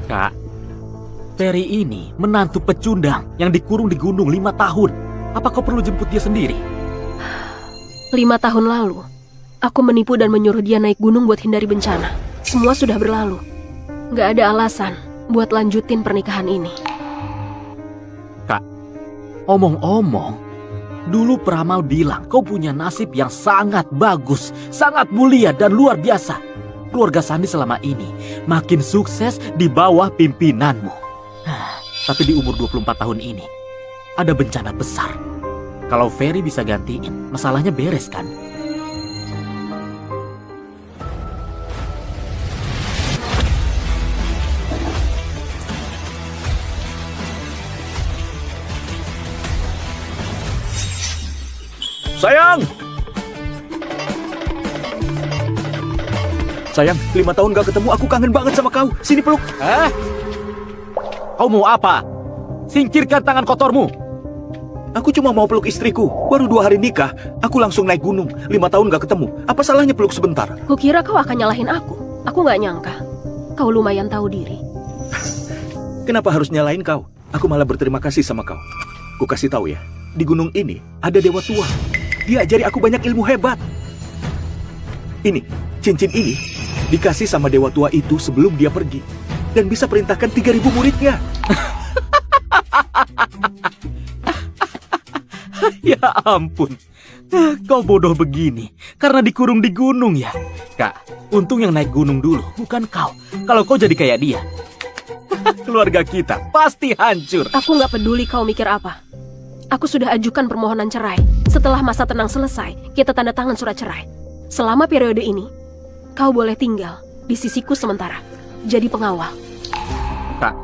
Kak, Ferry ini menantu pecundang yang dikurung di gunung 5 tahun. Apa kau perlu jemput dia sendiri? 5 tahun lalu, aku menipu dan menyuruh dia naik gunung buat hindari bencana. Semua sudah berlalu. Gak ada alasan buat lanjutin pernikahan ini. Kak, omong-omong, dulu Peramal bilang kau punya nasib yang sangat bagus, sangat mulia dan luar biasa. Keluarga Sandi selama ini makin sukses di bawah pimpinanmu. Tapi di umur 24 tahun ini, ada bencana besar. Kalau Ferry bisa gantiin, masalahnya beres kan? Sayang! Sayang, 5 tahun gak ketemu, aku kangen banget sama kau. Sini peluk. Kau mau apa? Singkirkan tangan kotormu. Aku cuma mau peluk istriku. Baru 2 hari nikah, aku langsung naik gunung. 5 tahun gak ketemu. Apa salahnya peluk sebentar? Kukira kau akan nyalahin aku. Aku gak nyangka. Kau lumayan tahu diri. Kenapa harus nyalain kau? Aku malah berterima kasih sama kau. Ku kasih tahu ya, di gunung ini ada dewa tua. Dia ajari aku banyak ilmu hebat. Ini, cincin ini dikasih sama dewa tua itu sebelum dia pergi. Dan bisa perintahkan 3.000 muridnya. Ya ampun, kau bodoh begini karena dikurung di gunung ya. Kak, untung yang naik gunung dulu, bukan kau. Kalau kau jadi kayak dia, keluarga kita pasti hancur. Aku gak peduli kau mikir apa. Aku sudah ajukan permohonan cerai. Setelah masa tenang selesai, kita tanda tangan surat cerai. Selama periode ini, kau boleh tinggal di sisiku sementara. Jadi pengawal. Kak,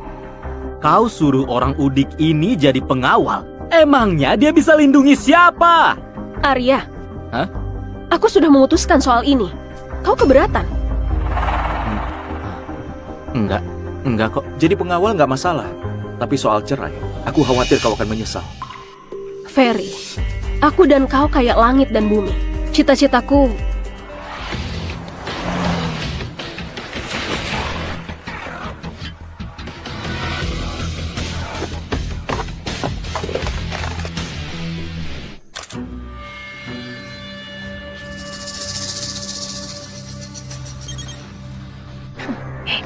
kau suruh orang udik ini jadi pengawal. Emangnya dia bisa lindungi siapa? Arya. Hah? Aku sudah memutuskan soal ini. Kau keberatan? Enggak kok. Jadi pengawal nggak masalah. Tapi soal cerai, aku khawatir kau akan menyesal. Ferry, aku dan kau kayak langit dan bumi. Cita-citaku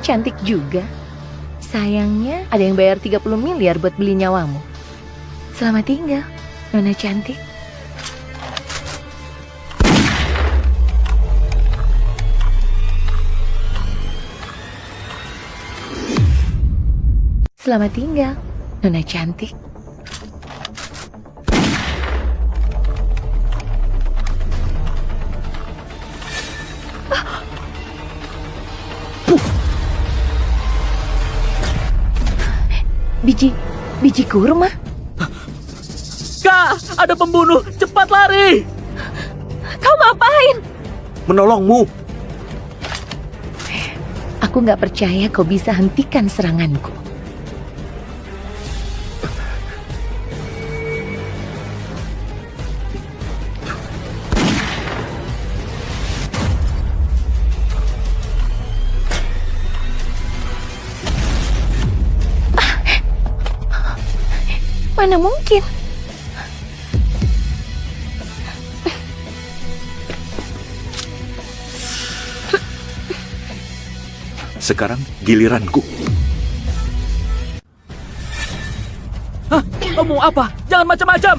cantik juga. Sayangnya ada yang bayar 30 miliar buat beli nyawamu. Selamat tinggal, Nona cantik. Selamat tinggal, Nona cantik. Biji kurma. Kak, ada pembunuh. Cepat lari. Kau ngapain? Menolongmu. Aku nggak percaya kau bisa hentikan seranganku. Mana mungkin? Sekarang giliranku. Hah? Kau mau apa? Jangan macam-macam.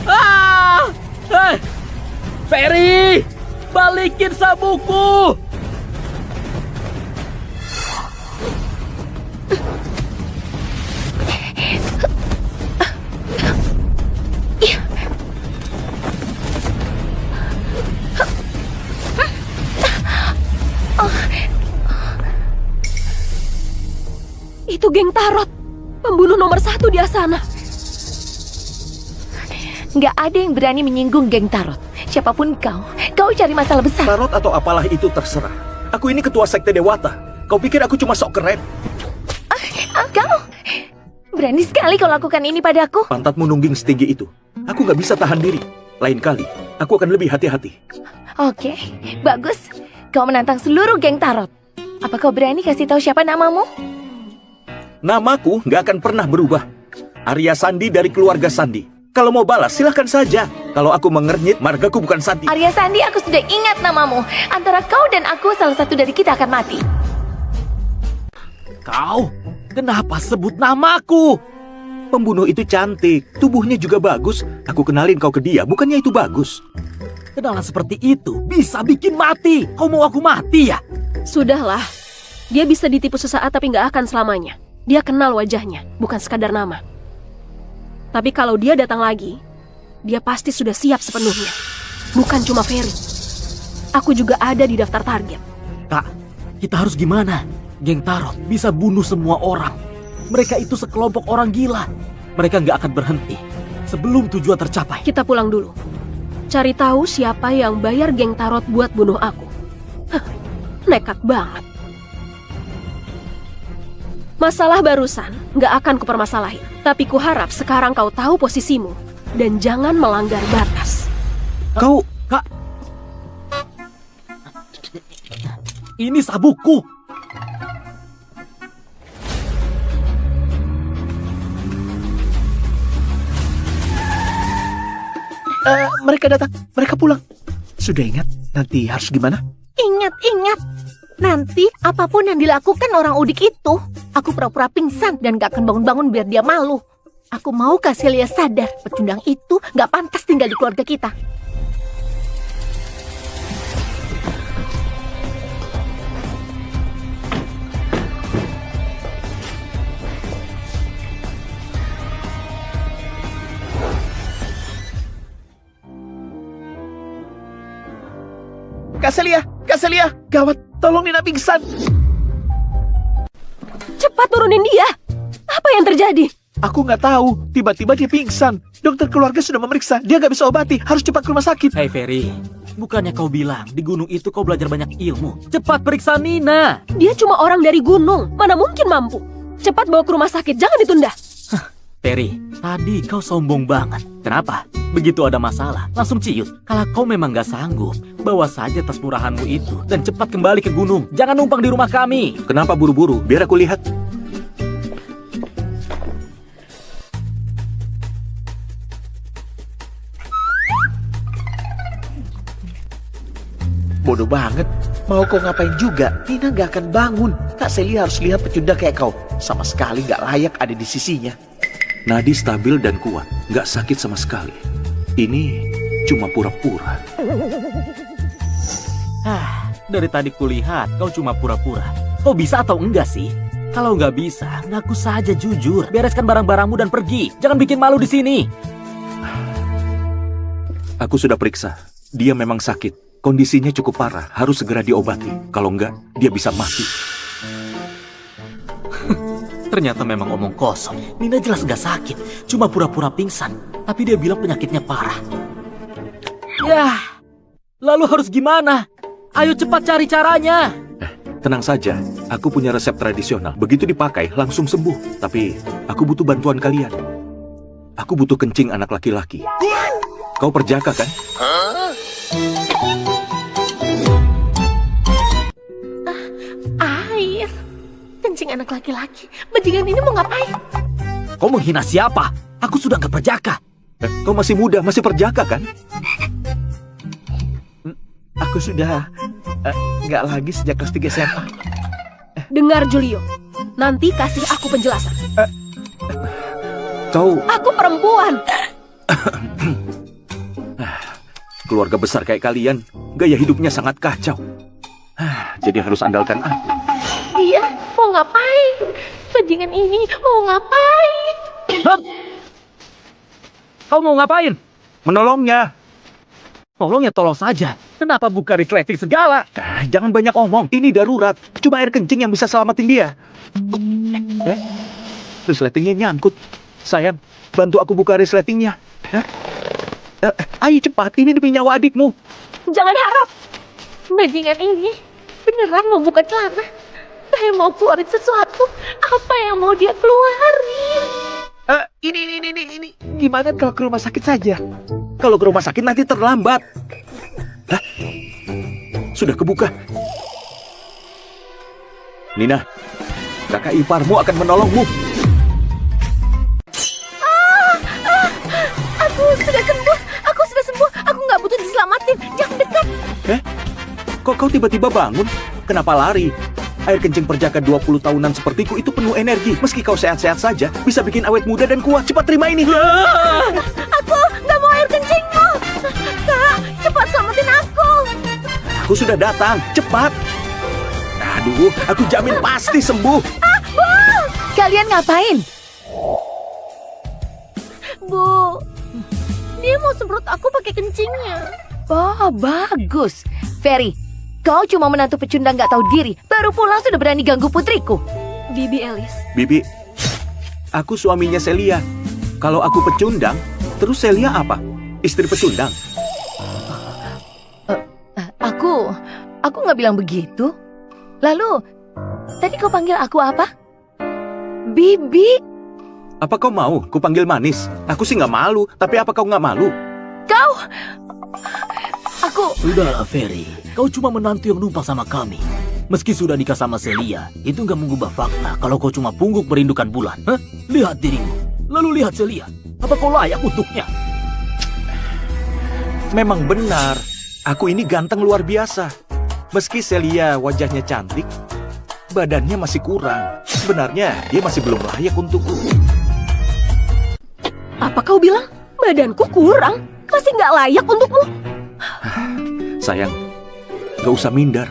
Ah! Ferry! Balikin sabukku! Itu geng Tarot, pembunuh nomor 1 di Asana. Nggak ada yang berani menyinggung geng Tarot. Siapapun kau cari masalah besar. Tarot atau apalah itu terserah. Aku ini ketua sekte Dewata. Kau pikir aku cuma sok keren? Kau berani sekali kau lakukan ini padaku. Pantatmu nungging setinggi itu. Aku nggak bisa tahan diri. Lain kali, aku akan lebih hati-hati. Oke, bagus. Kau menantang seluruh geng Tarot. Apa kau berani kasih tahu siapa namamu? Namaku nggak akan pernah berubah. Arya Sandi dari keluarga Sandi. Kalau mau balas, silahkan saja. Kalau aku mengernyit, margaku bukan Sandi. Arya Sandi, aku sudah ingat namamu. Antara kau dan aku, salah satu dari kita akan mati. Kau, kenapa sebut namaku? Pembunuh itu cantik, tubuhnya juga bagus. Aku kenalin kau ke dia, bukannya itu bagus? Kenalan seperti itu bisa bikin mati. Kau mau aku mati ya? Sudahlah, dia bisa ditipu sesaat tapi nggak akan selamanya. Dia kenal wajahnya, bukan sekadar nama. Tapi kalau dia datang lagi, dia pasti sudah siap sepenuhnya. Bukan cuma Ferry. Aku juga ada di daftar target. Kak, kita harus gimana? Geng Tarot bisa bunuh semua orang. Mereka itu sekelompok orang gila. Mereka nggak akan berhenti sebelum tujuan tercapai. Kita pulang dulu. Cari tahu siapa yang bayar geng Tarot buat bunuh aku. Hah, nekat banget. Masalah barusan nggak akan kupermasalahin. Tapi kuharap sekarang kau tahu posisimu. Dan jangan melanggar batas. Kau... Kak, ini sabukku. Mereka datang, mereka pulang. Sudah ingat nanti harus gimana? Ingat. Nanti apapun yang dilakukan orang udik itu, aku pura-pura pingsan dan gak akan bangun-bangun biar dia malu. Aku mau kasih Lia sadar, pecundang itu gak pantas tinggal di keluarga kita. Kak Celia, gawat, tolong Nina pingsan. Cepat turunin dia. Apa yang terjadi? Aku nggak tahu, tiba-tiba dia pingsan. Dokter keluarga sudah memeriksa, dia nggak bisa obati, harus cepat ke rumah sakit. Hey Ferry, bukannya kau bilang di gunung itu kau belajar banyak ilmu? Cepat periksa Nina. Dia cuma orang dari gunung. Mana mungkin mampu. Cepat bawa ke rumah sakit, jangan ditunda. Ferry, tadi kau sombong banget. Kenapa? Begitu ada masalah, langsung ciut. Kalau kau memang gak sanggup, bawa saja tas murahanmu itu dan cepat kembali ke gunung. Jangan numpang di rumah kami. Kenapa buru-buru? Biar aku lihat. Bodoh banget. Mau kau ngapain juga, Nina nggak akan bangun. Kak Celia harus lihat pecundang kayak kau. Sama sekali nggak layak ada di sisinya. Nadi stabil dan kuat, nggak sakit sama sekali. Ini cuma pura-pura. Dari tadi kulihat kau cuma pura-pura. Kau bisa atau enggak sih? Kalau nggak bisa, ngaku saja jujur. Bereskan barang-barangmu dan pergi. Jangan bikin malu di sini. Aku sudah periksa, dia memang sakit. Kondisinya cukup parah, harus segera diobati. Kalau enggak, dia bisa mati. Ternyata memang omong kosong. Nina jelas gak sakit, cuma pura-pura pingsan. Tapi dia bilang penyakitnya parah. Yah, lalu harus gimana? Ayo cepat cari caranya. Tenang saja, aku punya resep tradisional. Begitu dipakai, langsung sembuh. Tapi, aku butuh bantuan kalian. Aku butuh kencing anak laki-laki. Kau perjaka kan? Air. Kencing anak laki-laki. Bajingan ini mau ngapain? Kau menghina siapa? Aku sudah gak perjaka. Kau masih muda, masih perjaka kan? Aku sudah nggak lagi sejak kelas 3 SMA. Dengar Julio, nanti kasih aku penjelasan. Kau Aku perempuan. keluarga besar kayak kalian, gaya hidupnya sangat kacau. Jadi harus andalkan aku. Dia mau ngapain? Bajingan ini mau ngapain? Hah? Kau mau ngapain? Menolongnya. Tolong ya tolong saja. Kenapa buka resleting segala? Jangan banyak omong, ini darurat. Cuma air kencing yang bisa selamatin dia. Resletingnya nyangkut. Sayang, bantu aku buka resletingnya. Ayo cepat, ini demi nyawa adikmu. Jangan harap. Bajingan ini beneran mau buka celana. Saya mau keluarin sesuatu. Apa yang mau dia keluarin? Ini. Gimana kalau ke rumah sakit saja? Kalau ke rumah sakit nanti terlambat. Sudah kebuka. Nina, kakak iparmu akan menolongmu. Aku sudah sembuh. Aku sudah sembuh. Aku nggak butuh diselamatin. Jangan dekat. Kok kau tiba-tiba bangun? Kenapa lari? Air kencing perjaka 20 tahunan sepertiku itu penuh energi. Meski kau sehat-sehat saja, bisa bikin awet muda dan kuat. Cepat terima ini. Aku nggak mau air kencingmu. Kak, cepat selamatin aku. Aku sudah datang. Cepat. Aduh, aku jamin pasti sembuh. Kalian ngapain? Bu, dia mau semprot aku pakai kencingnya. Oh, bagus. Ferry, kau cuma menantu pecundang gak tahu diri. Baru pulang sudah berani ganggu putriku. Bibi Elis. Bibi, aku suaminya Celia. Kalau aku pecundang, terus Celia apa? Istri pecundang. Aku gak bilang begitu. Lalu, tadi kau panggil aku apa? Bibi. Apa kau mau kupanggil manis? Aku sih nggak malu, tapi apa kau nggak malu? Sudahlah, Ferry. Kau cuma menantu yang numpang sama kami. Meski sudah nikah sama Celia, itu nggak mengubah fakta kalau kau cuma pungguk merindukan bulan. Hah? Lihat dirimu, lalu lihat Celia. Apa kau layak untuknya? Memang benar, aku ini ganteng luar biasa. Meski Celia wajahnya cantik, badannya masih kurang. Sebenarnya dia masih belum layak untukku. Apa kau bilang? Badanku kurang? Masih nggak layak untukmu? Sayang, gak usah minder.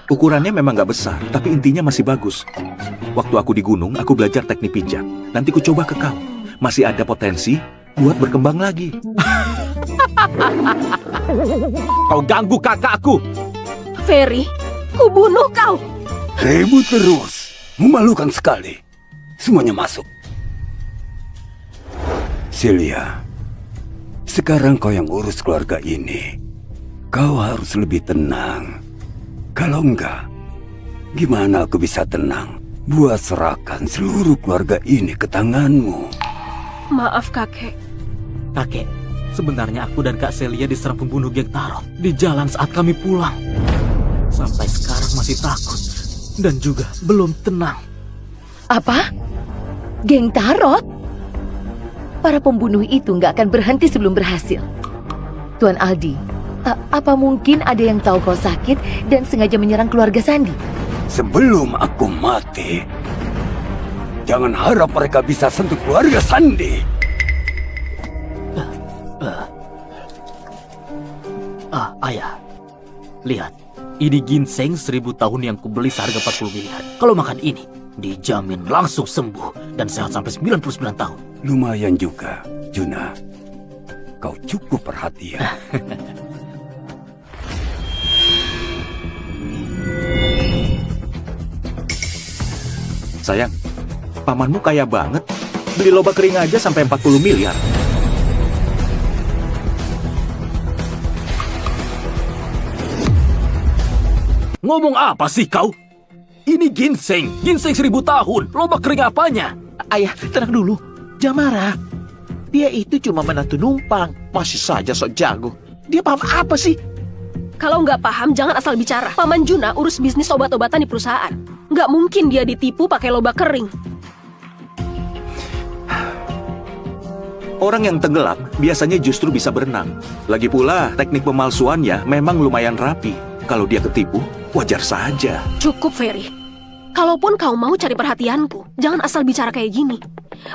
Ukurannya memang gak besar, tapi intinya masih bagus. Waktu aku di gunung, aku belajar teknik pijat. Nanti ku coba ke kau. Masih ada potensi buat berkembang lagi. Kau ganggu kakakku. Ferry, ku bunuh kau. Ribut terus. Memalukan sekali. Semuanya masuk. Celia, sekarang kau yang urus keluarga ini. Kau harus lebih tenang. Kalau enggak, gimana aku bisa tenang? Buat serahkan seluruh keluarga ini ke tanganmu. Maaf kakek. Kakek, sebenarnya aku dan Kak Celia diserang pembunuh geng Tarot di jalan saat kami pulang. Sampai sekarang masih takut dan juga belum tenang. Apa? Geng Tarot? Para pembunuh itu nggak akan berhenti sebelum berhasil. Tuan Aldi, apa mungkin ada yang tahu kau sakit dan sengaja menyerang keluarga Sandi? Sebelum aku mati, jangan harap mereka bisa sentuh keluarga Sandi. Ayah, lihat. Ini ginseng 1000 tahun yang kubeli seharga 40 miliar. Kalau makan ini, dijamin langsung sembuh dan sehat sampai 99 tahun. Lumayan juga, Juna. Kau cukup perhatian. Sayang, pamanmu kaya banget. Beli lobak kering aja sampai 40 miliar. Ngomong apa sih kau? Ini ginseng 1000 tahun. Lobak kering apanya? Ayah, tenang dulu. Jangan marah. Dia itu cuma menantu numpang. Masih saja sok jago. Dia paham apa sih? Kalau nggak paham, jangan asal bicara. Paman Juna urus bisnis obat-obatan di perusahaan. Nggak mungkin dia ditipu pakai lobak kering. Orang yang tenggelam biasanya justru bisa berenang. Lagi pula, teknik pemalsuannya memang lumayan rapi. Kalau dia ketipu, wajar saja. Cukup, Ferry. Kalaupun kau mau cari perhatianku, jangan asal bicara kayak gini.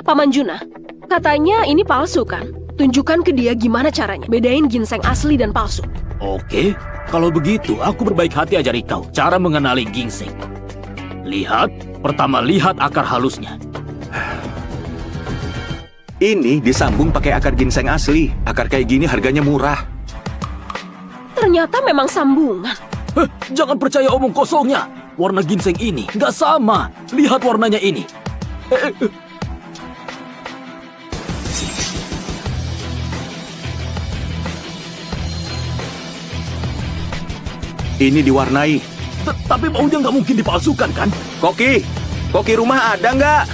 Paman Juna, katanya ini palsu kan? Tunjukkan ke dia gimana caranya. Bedain ginseng asli dan palsu. Oke, kalau begitu aku berbaik hati ajari kau cara mengenali ginseng. Lihat, pertama lihat akar halusnya. Ini disambung pakai akar ginseng asli. Akar kayak gini harganya murah. Ternyata memang sambungan. Jangan percaya omong kosongnya. Warna ginseng ini nggak sama. Lihat warnanya ini. Ini diwarnai. Tapi baunya nggak mungkin dipalsukan kan? Koki rumah ada nggak?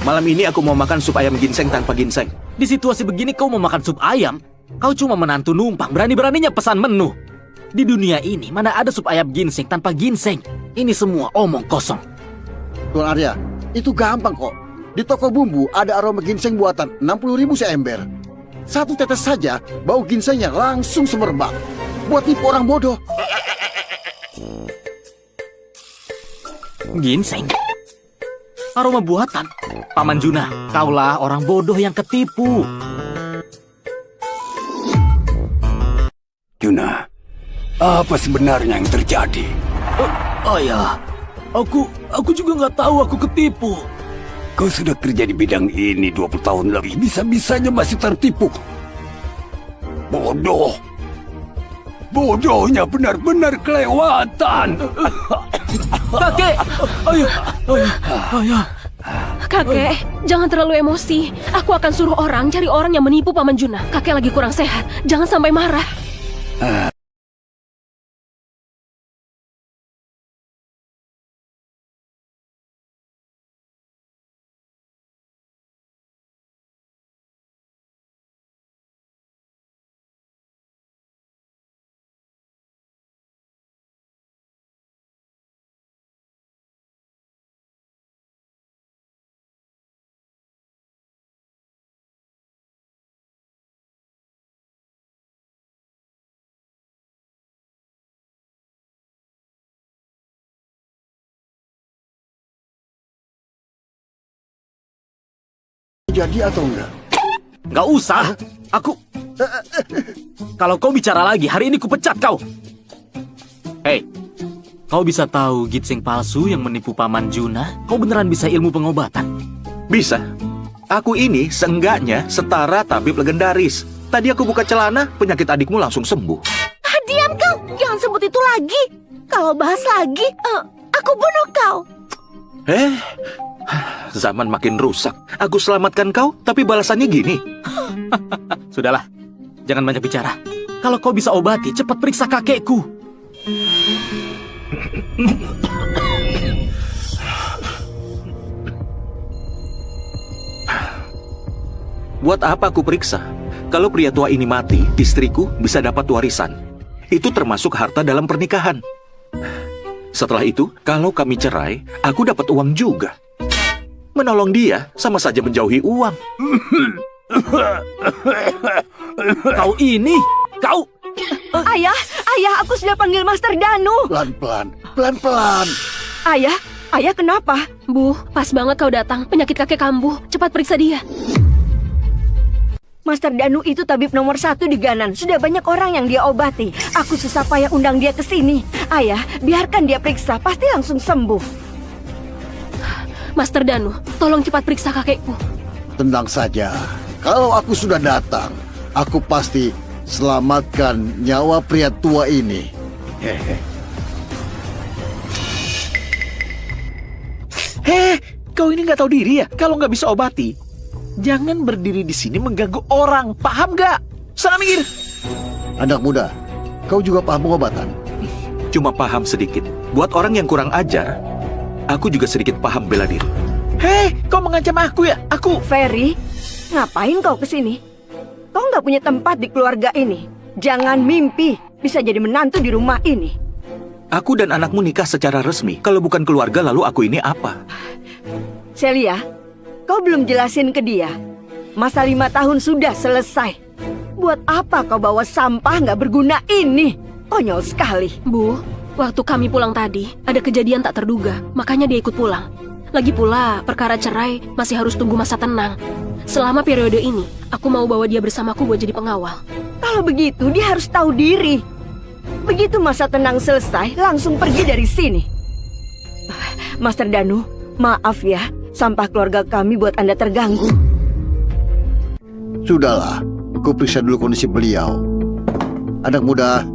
Malam ini aku mau makan sup ayam ginseng tanpa ginseng. Di situasi begini kau mau makan sup ayam? Kau cuma menantu numpang, berani-beraninya pesan menu. Di dunia ini mana ada sup ayam ginseng tanpa ginseng? Ini semua omong kosong. Tuan Arya, itu gampang kok. Di toko bumbu ada aroma ginseng buatan 60.000 seember. Satu tetes saja, bau ginsengnya langsung semerbak. Buat tipu orang bodoh. Ginseng? Aroma buatan? Paman Juna, kaulah orang bodoh yang ketipu. Juna, apa sebenarnya yang terjadi? Ayah, aku juga nggak tahu aku ketipu. Kau sudah kerja di bidang ini 20 tahun lebih, bisa-bisanya masih tertipu. Bodoh. Bodohnya benar-benar kelewatan. Kakek! Ayah. Kakek, jangan terlalu emosi. Aku akan suruh orang cari orang yang menipu Paman Juna. Kakek lagi kurang sehat, jangan sampai marah. Jadi atau enggak? Nggak usah. Aku... Kalau kau bicara lagi, hari ini kupecat kau. Hei, kau bisa tahu ginseng palsu yang menipu Paman Juna? Kau beneran bisa ilmu pengobatan? Bisa. Aku ini seenggaknya setara tabib legendaris. Tadi aku buka celana, penyakit adikmu langsung sembuh. Diam kau, jangan sebut itu lagi. Kalau bahas lagi, aku bunuh kau. Zaman makin rusak. Aku selamatkan kau, tapi balasannya gini. Sudahlah, jangan banyak bicara. Kalau kau bisa obati, cepat periksa kakekku. Buat apa aku periksa? Kalau pria tua ini mati, istriku bisa dapat warisan. Itu termasuk harta dalam pernikahan. Setelah itu, kalau kami cerai, aku dapat uang juga. Menolong dia sama saja menjauhi uang. Kau... Ayah, aku sudah panggil Master Danu. Pelan-pelan. Ayah kenapa? Bu, pas banget kau datang. Penyakit kakek kambuh. Cepat periksa dia. Master Danu itu tabib nomor 1 di Ganan. Sudah banyak orang yang dia obati. Aku susah payah undang dia ke sini. Ayah, biarkan dia periksa. Pasti langsung sembuh. Master Danu, tolong cepat periksa kakekku. Tenang saja. Kalau aku sudah datang, aku pasti selamatkan nyawa pria tua ini. Kau ini nggak tahu diri ya? Kalau nggak bisa obati, jangan berdiri di sini mengganggu orang. Paham nggak? Sana minggir. Anak muda, kau juga paham pengobatan? Cuma paham sedikit. Buat orang yang kurang ajar, aku juga sedikit paham bela diri. Kau mengancam aku ya? Ferry, ngapain kau kesini? Kau nggak punya tempat di keluarga ini. Jangan mimpi bisa jadi menantu di rumah ini. Aku dan anakmu nikah secara resmi. Kalau bukan keluarga, lalu aku ini apa? Celia, kau belum jelasin ke dia. Masa 5 tahun sudah selesai. Buat apa kau bawa sampah nggak berguna ini? Konyol sekali. Bu, waktu kami pulang tadi, ada kejadian tak terduga. Makanya dia ikut pulang. Lagi pula, perkara cerai masih harus tunggu masa tenang. Selama periode ini, aku mau bawa dia bersamaku buat jadi pengawal. Kalau begitu, dia harus tahu diri. Begitu masa tenang selesai, langsung pergi dari sini. Master Danu, maaf ya, sampah keluarga kami buat Anda terganggu. Sudahlah, aku periksa dulu kondisi beliau. Anak muda,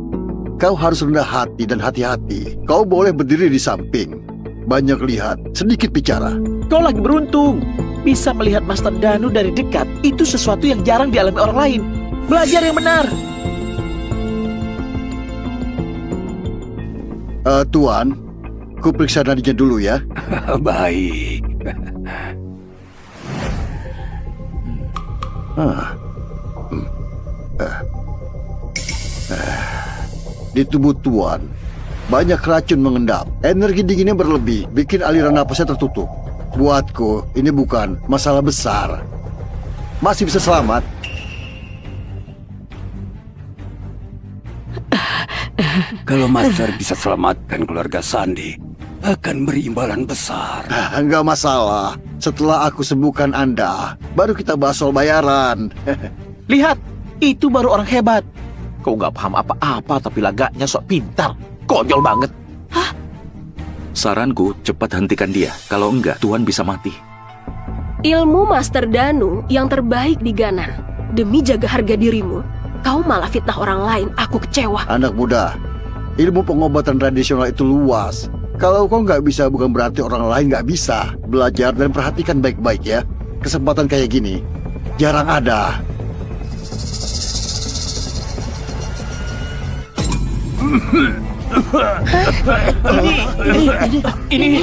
kau harus rendah hati dan hati-hati. Kau boleh berdiri di samping. Banyak lihat, sedikit bicara. Kau lagi beruntung. Bisa melihat Master Danu dari dekat, itu sesuatu yang jarang dialami orang lain. Belajar yang benar. Tuan, ku periksa nadinya dulu ya. Baik. Di tubuh Tuan banyak racun mengendap. Energi dinginnya berlebih, bikin aliran napasnya tertutup. Buatku, ini bukan masalah besar. Masih bisa selamat. Kalau Master bisa selamatkan keluarga Sandi, akan berimbalan besar. Enggak masalah. Setelah aku sembuhkan Anda, baru kita bahas soal bayaran. Lihat, itu baru orang hebat. Kau nggak paham apa-apa tapi lagaknya sok pintar. Konyol banget. Saranku, cepat hentikan dia. Kalau enggak, Tuan bisa mati. Ilmu Master Danu yang terbaik di Ganan. Demi jaga harga dirimu, kau malah fitnah orang lain. Aku kecewa. Anak muda, ilmu pengobatan tradisional itu luas. Kalau kau nggak bisa, bukan berarti orang lain nggak bisa. Belajar dan perhatikan baik-baik ya. Kesempatan kayak gini jarang ada. Ini.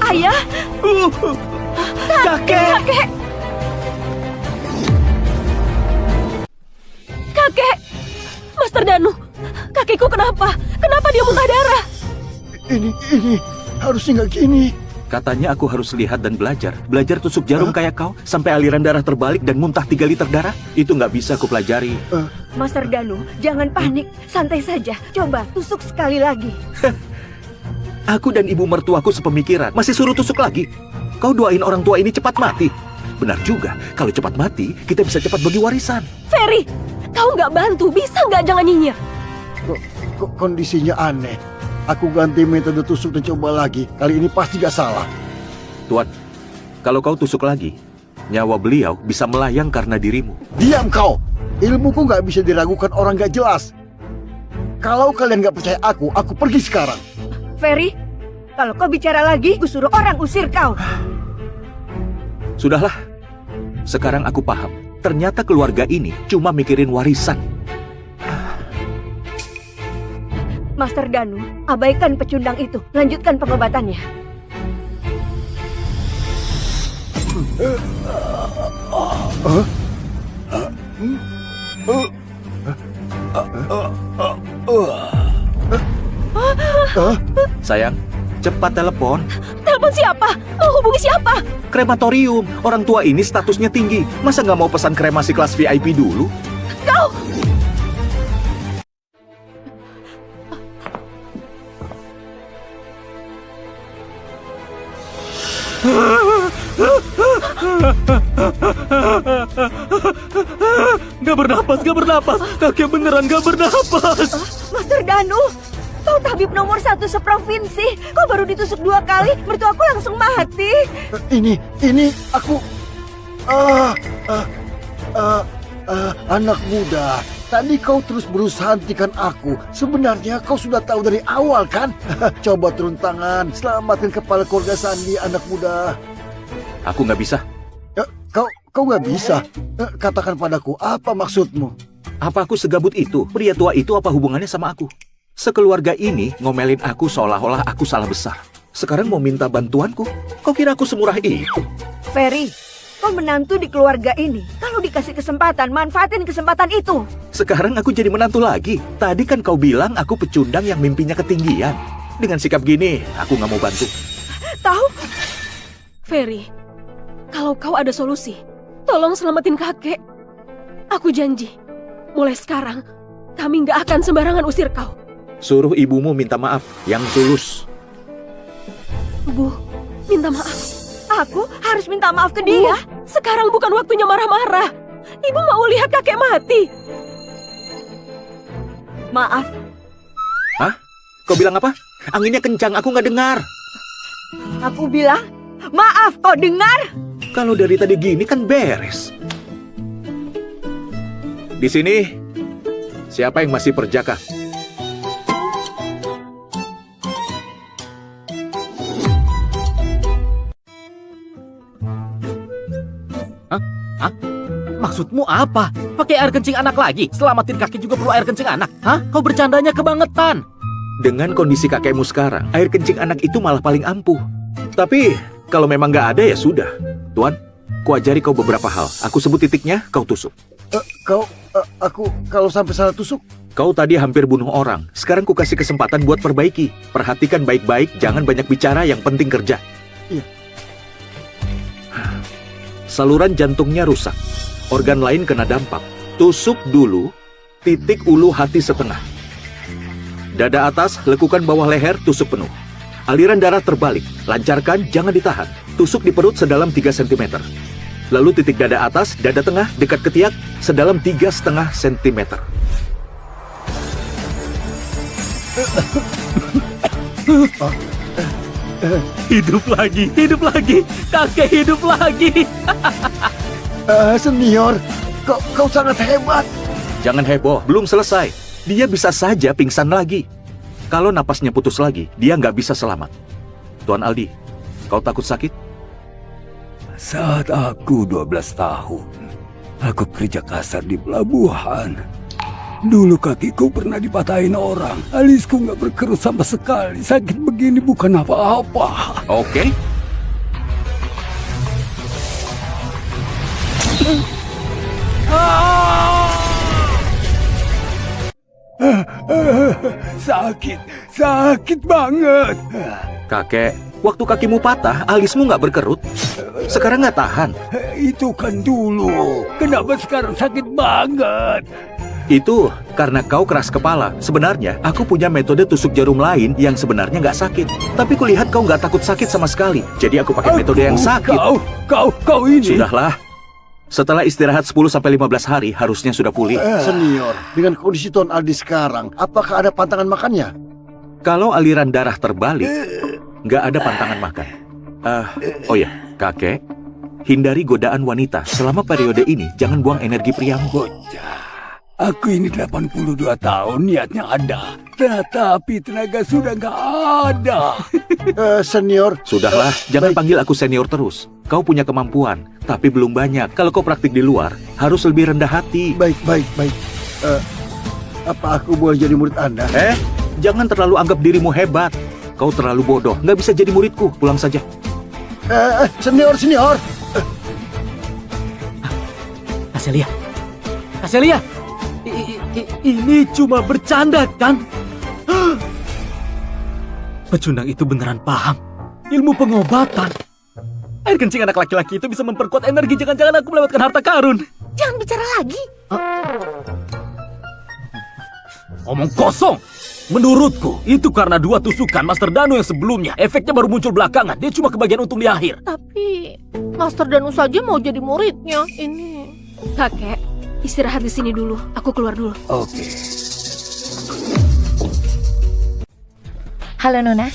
Ayah, Kakek. kakek, Master Danu, kakekku kenapa? Kenapa dia muntah darah? Ini harusnya nggak gini. Katanya aku harus lihat dan belajar. Belajar tusuk jarum kayak kau, sampai aliran darah terbalik dan muntah 3 liter darah. Itu nggak bisa aku pelajari. Master Danu, jangan panik, santai saja. Coba tusuk sekali lagi. Aku dan ibu mertuaku sepemikiran, masih suruh tusuk lagi. Kau doain orang tua ini cepat mati. Benar juga, kalau cepat mati, kita bisa cepat bagi warisan. Ferry, kau nggak bantu, bisa nggak jangan nyinyir? Kok kondisinya aneh. Aku ganti metode tusuk dan coba lagi. Kali ini pasti gak salah. Tuan, kalau kau tusuk lagi, nyawa beliau bisa melayang karena dirimu. Diam kau. Ilmuku gak bisa diragukan orang gak jelas. Kalau kalian gak percaya aku pergi sekarang. Ferry, kalau kau bicara lagi, ku suruh orang usir kau. Sudahlah, sekarang aku paham. Ternyata keluarga ini cuma mikirin warisan. Master Danu, abaikan pecundang itu. Lanjutkan pengobatannya. Sayang, cepat telepon. Telepon siapa? Mau hubungi siapa? Krematorium. Orang tua ini statusnya tinggi. Masa nggak mau pesan kremasi kelas VIP dulu? Kau! Gak bernapas. Kakek beneran gak bernapas. Master Danu, kau tabib nomor 1 seprovinsi. Kau baru ditusuk 2 kali, mertuaku langsung mati. Ini aku. Anak muda. Tadi kau terus berusaha hentikan aku. Sebenarnya kau sudah tahu dari awal kan? Coba turun tangan, selamatkan kepala keluarga Sandi, anak muda. Aku nggak bisa. Kau nggak bisa? Katakan padaku, apa maksudmu? Apa aku segabut itu? Pria tua itu apa hubungannya sama aku? Sekeluarga ini ngomelin aku seolah-olah aku salah besar. Sekarang mau minta bantuanku? Kau kira aku semurah itu? Ferry, kau menantu di keluarga ini. Kalau dikasih kesempatan, manfaatin kesempatan itu. Sekarang aku jadi menantu lagi. Tadi kan kau bilang aku pecundang yang mimpinya ketinggian. Dengan sikap gini, aku nggak mau bantu. Tahu? Ferry, kalau kau ada solusi, tolong selamatin kakek. Aku janji, mulai sekarang kami nggak akan sembarangan usir kau. Suruh ibumu minta maaf yang tulus. Bu, minta maaf. Aku harus minta maaf ke dia. Sekarang bukan waktunya marah-marah. Ibu mau lihat kakek mati. Maaf, Hah? Kau bilang apa? Anginnya kencang, aku nggak dengar. aku bilang maaf, kau dengar? Kalau dari tadi gini kan beres. Di sini, siapa yang masih perjaka? Maksudmu apa? Pakai air kencing anak lagi? Selamatin kakek juga perlu air kencing anak? Hah? Kau bercandanya kebangetan. Dengan kondisi kakekmu sekarang, air kencing anak itu malah paling ampuh. Tapi, kalau memang nggak ada ya sudah. Tuan, ku ajari kau beberapa hal. Aku sebut titiknya, kau tusuk. Aku kalau sampai salah tusuk. Kau tadi hampir bunuh orang. Sekarang ku kasih kesempatan buat perbaiki. Perhatikan baik-baik, jangan banyak bicara, yang penting kerja. Iya. Saluran jantungnya rusak. Organ lain kena dampak. Tusuk dulu, titik ulu hati setengah. Dada atas, lekukan bawah leher, tusuk penuh. Aliran darah terbalik, lancarkan, jangan ditahan. Tusuk di perut sedalam 3 cm. Lalu titik dada atas, dada tengah, dekat ketiak, sedalam 3,5 cm. Hidup lagi, kakek hidup lagi. Senior, kau sangat hebat. Jangan heboh, belum selesai. Dia bisa saja pingsan lagi. Kalau napasnya putus lagi, dia nggak bisa selamat. Tuan Aldi, kau takut sakit? Saat aku 12 tahun, aku kerja kasar di pelabuhan. Dulu kakiku pernah dipatahin orang. Alisku nggak berkerut sama sekali. Sakit begini bukan apa-apa. Oke. Sakit banget. Kakek, waktu kakimu patah, alismu nggak berkerut. Sekarang nggak tahan. Itu kan dulu. Kenapa sekarang sakit banget? Itu karena kau keras kepala. Sebenarnya, aku punya metode tusuk jarum lain yang sebenarnya nggak sakit. Tapi kulihat kau nggak takut sakit sama sekali. Jadi aku pakai metode yang sakit. Kau ini. Sudahlah. Setelah istirahat 10-15 hari, harusnya sudah pulih. Senior, dengan kondisi Tuan Aldi sekarang, apakah ada pantangan makannya? Kalau aliran darah terbalik, nggak ada pantangan makan. Oh ya, kakek, hindari godaan wanita. Selama periode ini, jangan buang energi priamu. Bocah, aku ini 82 tahun, niatnya ada. Tetapi tenaga sudah nggak ada. Senior. Sudahlah, jangan baik. panggil aku senior terus. Kau punya kemampuan, tapi belum banyak. Kalau kau praktik di luar, harus lebih rendah hati. Baik. Apa aku boleh jadi murid Anda? Jangan terlalu anggap dirimu hebat. Kau terlalu bodoh, nggak bisa jadi muridku. Pulang saja. Senior. Kaselia, ini cuma bercanda kan? Pecundang itu beneran paham ilmu pengobatan. Air kencing anak laki-laki itu bisa memperkuat energi. Jangan-jangan aku melewatkan harta karun. Jangan bicara lagi. Omong kosong. Menurutku, itu karena 2 tusukan Master Danu yang sebelumnya. Efeknya baru muncul belakangan. Dia cuma kebagian untung di akhir. Tapi Master Danu saja mau jadi muridnya. Ini. Kakek, istirahat di sini dulu. Aku keluar dulu. Oke. Halo Nona.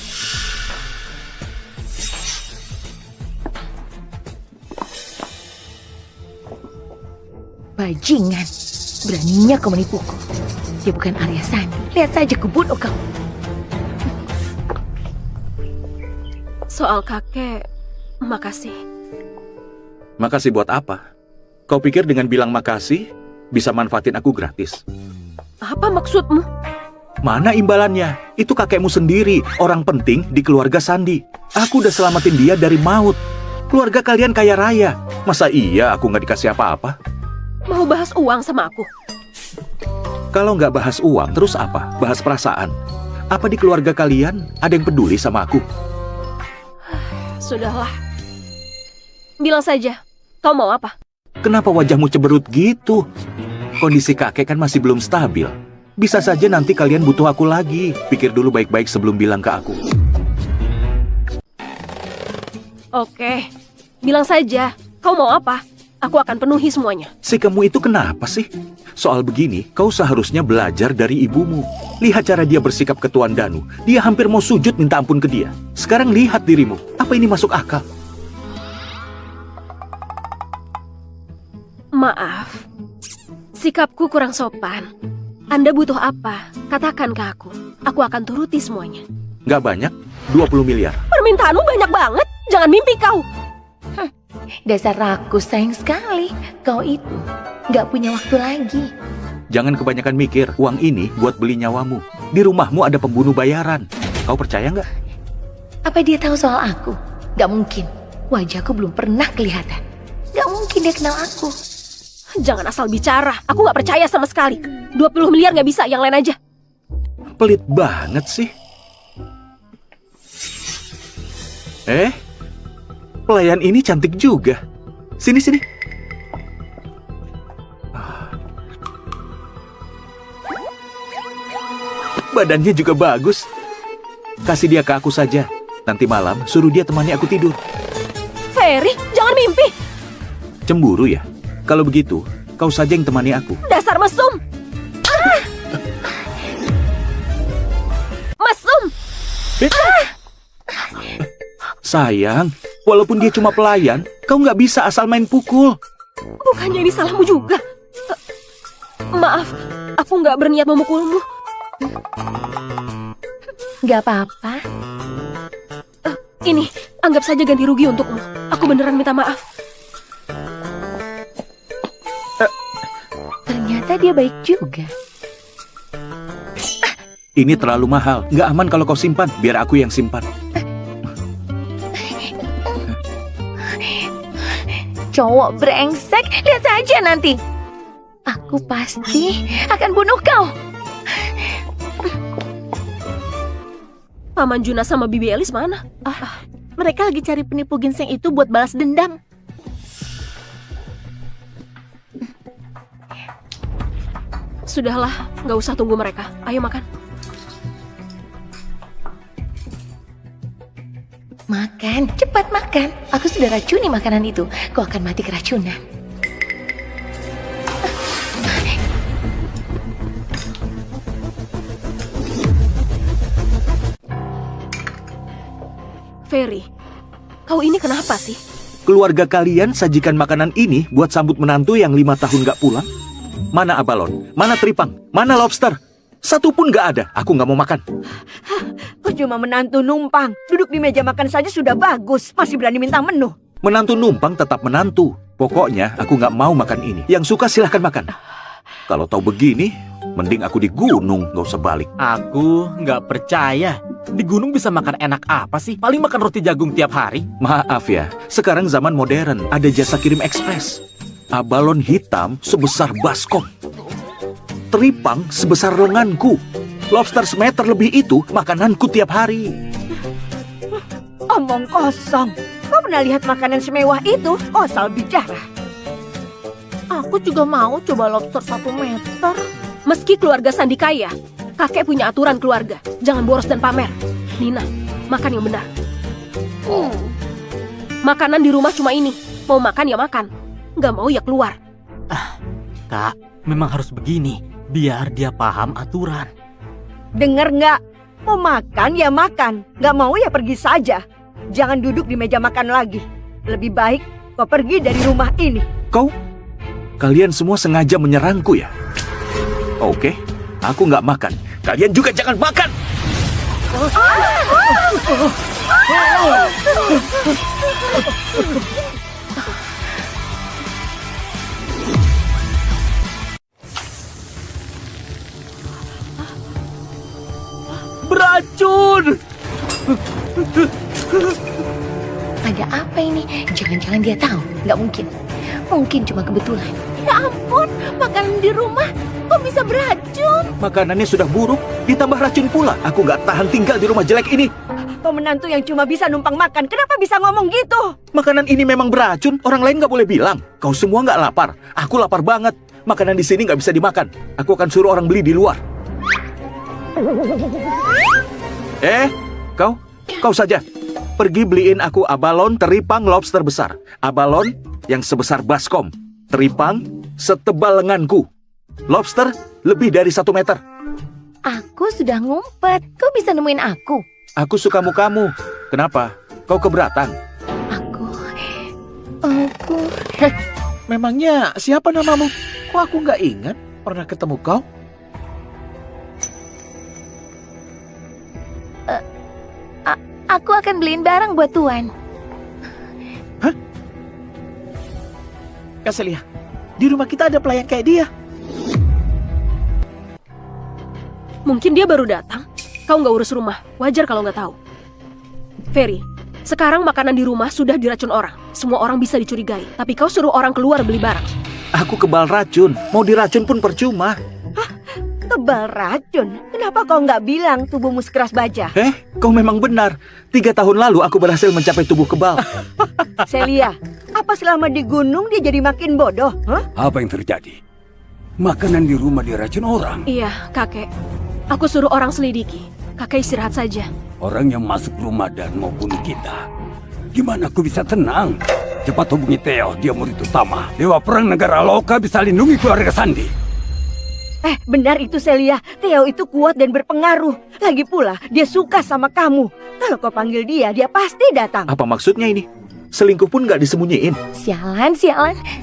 Bajingan, beraninya kau menipuku. Dia bukan Arya Sandi. Lihat saja kubunuh kau. Soal kakek, makasih. Makasih buat apa? Kau pikir dengan bilang makasih, bisa manfaatin aku gratis? Apa maksudmu? Mana imbalannya? Itu kakekmu sendiri, orang penting di keluarga Sandi. Aku udah selamatin dia dari maut. Keluarga kalian kaya raya. Masa iya aku nggak dikasih apa-apa? Mau bahas uang sama aku? Kalau nggak bahas uang, terus apa? Bahas perasaan. Apa di keluarga kalian ada yang peduli sama aku? Sudahlah. Bilang saja, kau mau apa? Kenapa wajahmu ceberut gitu? Kondisi kakek kan masih belum stabil. Bisa saja nanti kalian butuh aku lagi. Pikir dulu baik-baik sebelum bilang ke aku. Oke, bilang saja, kau mau apa? Aku akan penuhi semuanya. Si kamu itu kenapa sih? Soal begini, kau seharusnya belajar dari ibumu. Lihat cara dia bersikap ke Tuan Danu. Dia hampir mau sujud minta ampun ke dia. Sekarang lihat dirimu. Apa ini masuk akal? Maaf, sikapku kurang sopan. Anda butuh apa? Katakan ke aku. Aku akan turuti semuanya. Nggak banyak, 20 miliar. Permintaanmu banyak banget. Jangan mimpi kau. Dasar rakus, sayang sekali. Kau itu nggak punya waktu lagi. Jangan kebanyakan mikir. Uang ini buat beli nyawamu. Di rumahmu ada pembunuh bayaran. Kau percaya nggak? Apa dia tahu soal aku? Gak mungkin. Wajahku belum pernah kelihatan. Gak mungkin dia kenal aku. Jangan asal bicara. Aku nggak percaya sama sekali. 20 miliar nggak bisa, yang lain aja. Pelit banget sih. Pelayan ini cantik juga. Sini, sini. Badannya juga bagus. Kasih dia ke aku saja. Nanti malam suruh dia temani aku tidur. Ferry, jangan mimpi. Cemburu ya? Kalau begitu, kau saja yang temani aku. Dasar mesum. Mesum. Sayang, walaupun dia cuma pelayan, kau nggak bisa asal main pukul. Bukannya ini salahmu juga. Maaf, aku nggak berniat memukulmu. Gak apa-apa. Ini, anggap saja ganti rugi untukmu. Aku beneran minta maaf. Ternyata dia baik juga. Ini terlalu mahal. Nggak aman kalau kau simpan. Biar aku yang simpan. Cowok brengsek, lihat saja nanti. Aku pasti akan bunuh kau. Paman Juna sama Bibi Elis mana? Mereka lagi cari penipu ginseng itu buat balas dendam. Sudahlah, nggak usah tunggu mereka. Ayo makan. Makan, cepat makan. Aku sudah racuni makanan itu. Kau akan mati keracunan. Ferry, kau ini kenapa sih? Keluarga kalian sajikan makanan ini buat sambut menantu yang 5 tahun nggak pulang? Mana abalon? Mana teripang? Mana lobster? Satu pun nggak ada. Aku nggak mau makan. Kok cuma menantu numpang? Duduk di meja makan saja sudah bagus. Masih berani minta menu. Menantu numpang tetap menantu. Pokoknya aku nggak mau makan ini. Yang suka silahkan makan. Kalau tahu begini, mending aku di gunung, nggak usah balik. Aku nggak percaya. Di gunung bisa makan enak apa sih? Paling makan roti jagung tiap hari. Maaf ya, sekarang zaman modern, ada jasa kirim ekspres. Abalon hitam sebesar baskom. Teripang sebesar lenganku. Lobster semeter lebih itu makananku tiap hari. Omong kosong. Kau pernah lihat makanan semewah itu? Asal bicara. Aku juga mau coba lobster 1 meter. Meski keluarga Sandi kaya, kakek punya aturan keluarga. Jangan boros dan pamer. Nina, makan yang benar. Makanan di rumah cuma ini. Mau makan ya makan. Nggak mau ya keluar. Kak, memang harus begini. Biar dia paham aturan. Dengar nggak? Mau makan ya makan. Nggak mau ya pergi saja. Jangan duduk di meja makan lagi. Lebih baik kau pergi dari rumah ini. Kalian semua sengaja menyerangku ya? Oke, aku nggak makan. Kalian juga jangan makan! Beracun! Ada apa ini? Jangan-jangan dia tahu. Nggak mungkin. Mungkin cuma kebetulan. Ya ampun, makanan di rumah kok bisa beracun? Makanannya sudah buruk, ditambah racun pula. Aku nggak tahan tinggal di rumah jelek ini. Kau menantu yang cuma bisa numpang makan. Kenapa bisa ngomong gitu? Makanan ini memang beracun, orang lain nggak boleh bilang. Kau semua nggak lapar, aku lapar banget. Makanan di sini nggak bisa dimakan. Aku akan suruh orang beli di luar. Kau saja. Pergi beliin aku abalon teripang lobster besar. Abalon yang sebesar baskom. Teripang setebal lenganku. Lobster lebih dari 1 meter. Aku sudah ngumpet. Kau bisa nemuin aku. Aku suka mukamu. Kenapa? Kau keberatan? Aku... Memangnya siapa namamu? Kok aku nggak ingat pernah ketemu kau? Aku akan beliin barang buat Tuan. Kaselia, di rumah kita ada pelayan kayak dia. Mungkin dia baru datang. Kau nggak urus rumah. Wajar kalau nggak tahu. Ferry, sekarang makanan di rumah sudah diracun orang. Semua orang bisa dicurigai. Tapi kau suruh orang keluar beli barang. Aku kebal racun. Mau diracun pun percuma. Kebal racun? Kenapa kau nggak bilang tubuhmu sekeras baja? Kau memang benar. 3 tahun lalu aku berhasil mencapai tubuh kebal. Celia, apa selama di gunung dia jadi makin bodoh? Hah? Apa yang terjadi? Makanan di rumah diracun orang. Iya, kakek. Aku suruh orang selidiki. Kakek istirahat saja. Orang yang masuk rumah dan mau bunuh kita. Gimana aku bisa tenang? Cepat hubungi Theo, dia murid utama. Dewa perang negara Loka bisa lindungi keluarga Sandi. Benar itu Celia. Theo itu kuat dan berpengaruh. Lagi pula, dia suka sama kamu. Kalau kau panggil dia, dia pasti datang. Apa maksudnya ini? Selingkuh pun nggak disembunyiin. Sialan.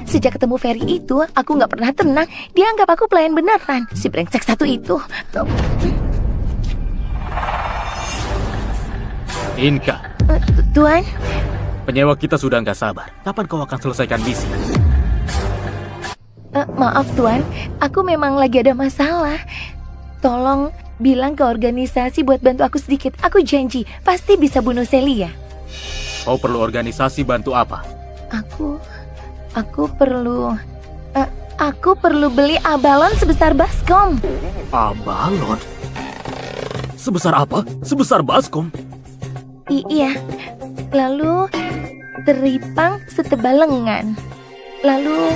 Sejak ketemu Ferry itu, aku nggak pernah tenang. Dia anggap aku pelayan beneran. Si brengsek satu itu. Inka, Tuan, penyewa kita sudah nggak sabar. Kapan kau akan selesaikan misi? maaf Tuan, aku memang lagi ada masalah. Tolong bilang ke organisasi buat bantu aku sedikit. Aku janji, pasti bisa bunuh Celia. Kau perlu organisasi bantu apa? Aku perlu beli abalon sebesar baskom. Abalon? Sebesar apa? Sebesar baskom? Iya. Lalu teripang setebal lengan. Lalu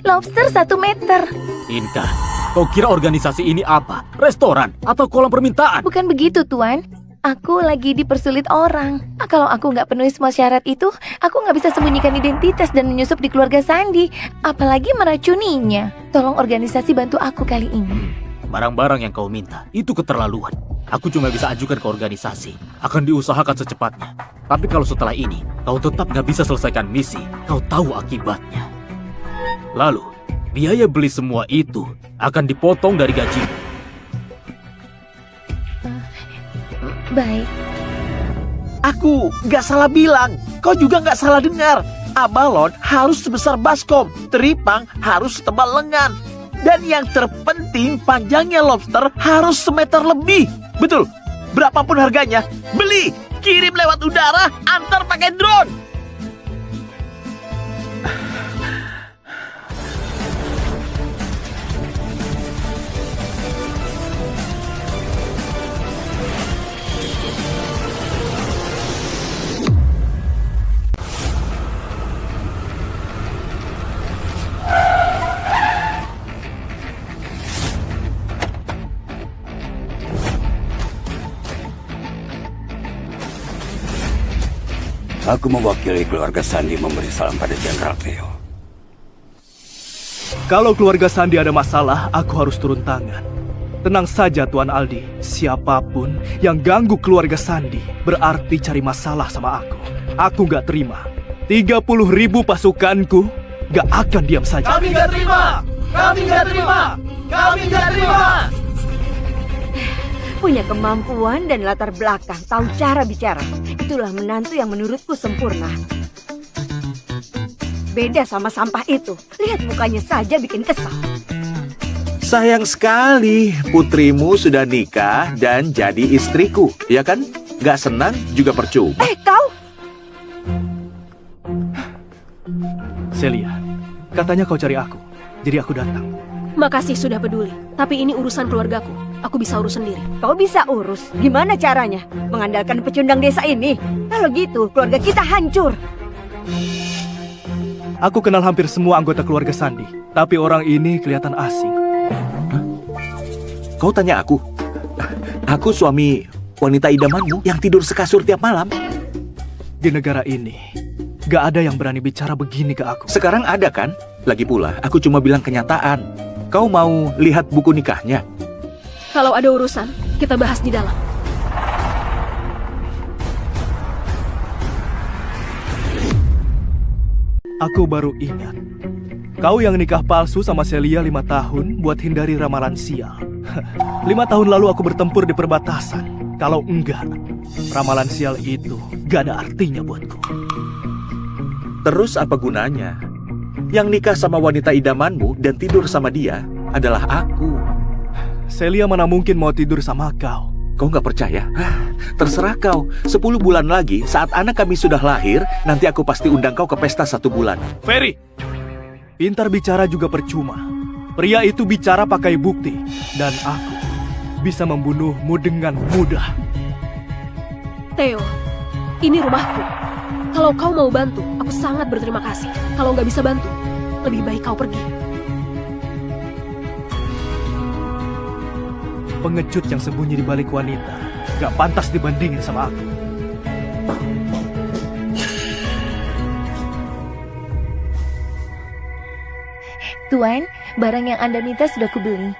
lobster 1 meter. Inka, kau kira organisasi ini apa? Restoran atau kolam permintaan? Bukan begitu, Tuan. Aku lagi dipersulit orang. Kalau aku nggak penuhi semua syarat itu, aku nggak bisa sembunyikan identitas dan menyusup di keluarga Sandi. Apalagi meracuninya. Tolong organisasi bantu aku kali ini. Barang-barang yang kau minta, itu keterlaluan. Aku cuma bisa ajukan ke organisasi. Akan diusahakan secepatnya. Tapi kalau setelah ini, kau tetap nggak bisa selesaikan misi, kau tahu akibatnya. Lalu, biaya beli semua itu akan dipotong dari gajimu. Baik. Aku nggak salah bilang. Kau juga nggak salah dengar. Abalon harus sebesar baskom. Teripang harus setebal lengan. Dan yang terpenting, panjangnya lobster harus 1 meter lebih. Betul. Berapapun harganya, beli. Kirim lewat udara, antar pakai drone. Aku mewakili keluarga Sandi memberi salam pada Jenderal Theo. Kalau keluarga Sandi ada masalah, aku harus turun tangan. Tenang saja Tuan Aldi, siapapun yang ganggu keluarga Sandi berarti cari masalah sama aku. Aku gak terima. 30.000 pasukanku gak akan diam saja. Kami gak terima! Kami gak terima! Kami gak terima! Punya kemampuan dan latar belakang, tahu cara bicara. Itulah menantu yang menurutku sempurna. Beda sama sampah itu. Lihat mukanya saja bikin kesal. Sayang sekali, putrimu sudah nikah dan jadi istriku, ya kan? Gak senang juga percuma. Kau? Celia, katanya kau cari aku, jadi aku datang. Makasih sudah peduli. Tapi ini urusan keluargaku. Aku bisa urus sendiri. Kau bisa urus? Gimana caranya? Mengandalkan pecundang desa ini? Kalau gitu, keluarga kita hancur. Aku kenal hampir semua anggota keluarga Sandi, tapi orang ini kelihatan asing. Kau tanya aku? Aku suami wanita idamanmu yang tidur sekasur tiap malam. Di negara ini, gak ada yang berani bicara begini ke aku. Sekarang ada kan? Lagi pula, aku cuma bilang kenyataan. Kau mau lihat buku nikahnya? Kalau ada urusan, kita bahas di dalam. Aku baru ingat. Kau yang nikah palsu sama Celia 5 tahun buat hindari ramalan sial. 5 tahun lalu aku bertempur di perbatasan. Kalau enggak, ramalan sial itu gak ada artinya buatku. Terus apa gunanya? Yang nikah sama wanita idamanmu dan tidur sama dia adalah aku. Celia mana mungkin mau tidur sama kau? Kau nggak percaya? Terserah kau. 10 bulan lagi, saat anak kami sudah lahir, nanti aku pasti undang kau ke pesta 1 bulan. Ferry, Pintar bicara juga percuma. Pria itu bicara pakai bukti, dan aku bisa membunuhmu dengan mudah. Theo, ini rumahku. Kalau kau mau bantu, aku sangat berterima kasih. Kalau nggak bisa bantu, lebih baik kau pergi. Pengecut yang sembunyi di balik wanita gak pantas dibandingin sama aku. Tuan, barang yang Anda minta sudah kubeli.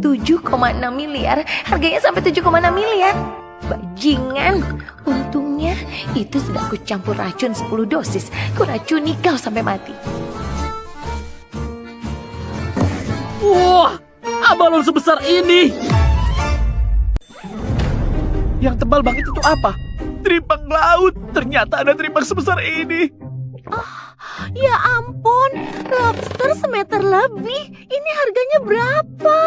7,6 miliar, harganya sampai 7,6 miliar. Bajingan, untungnya itu sudah aku campur racun 10 dosis. Kuracuni kau sampai mati. Wah, abalon sebesar ini. Yang tebal banget itu apa? Teripang laut. Ternyata ada teripang sebesar ini. Ya ampun, lobster semeter lebih. Ini harganya berapa?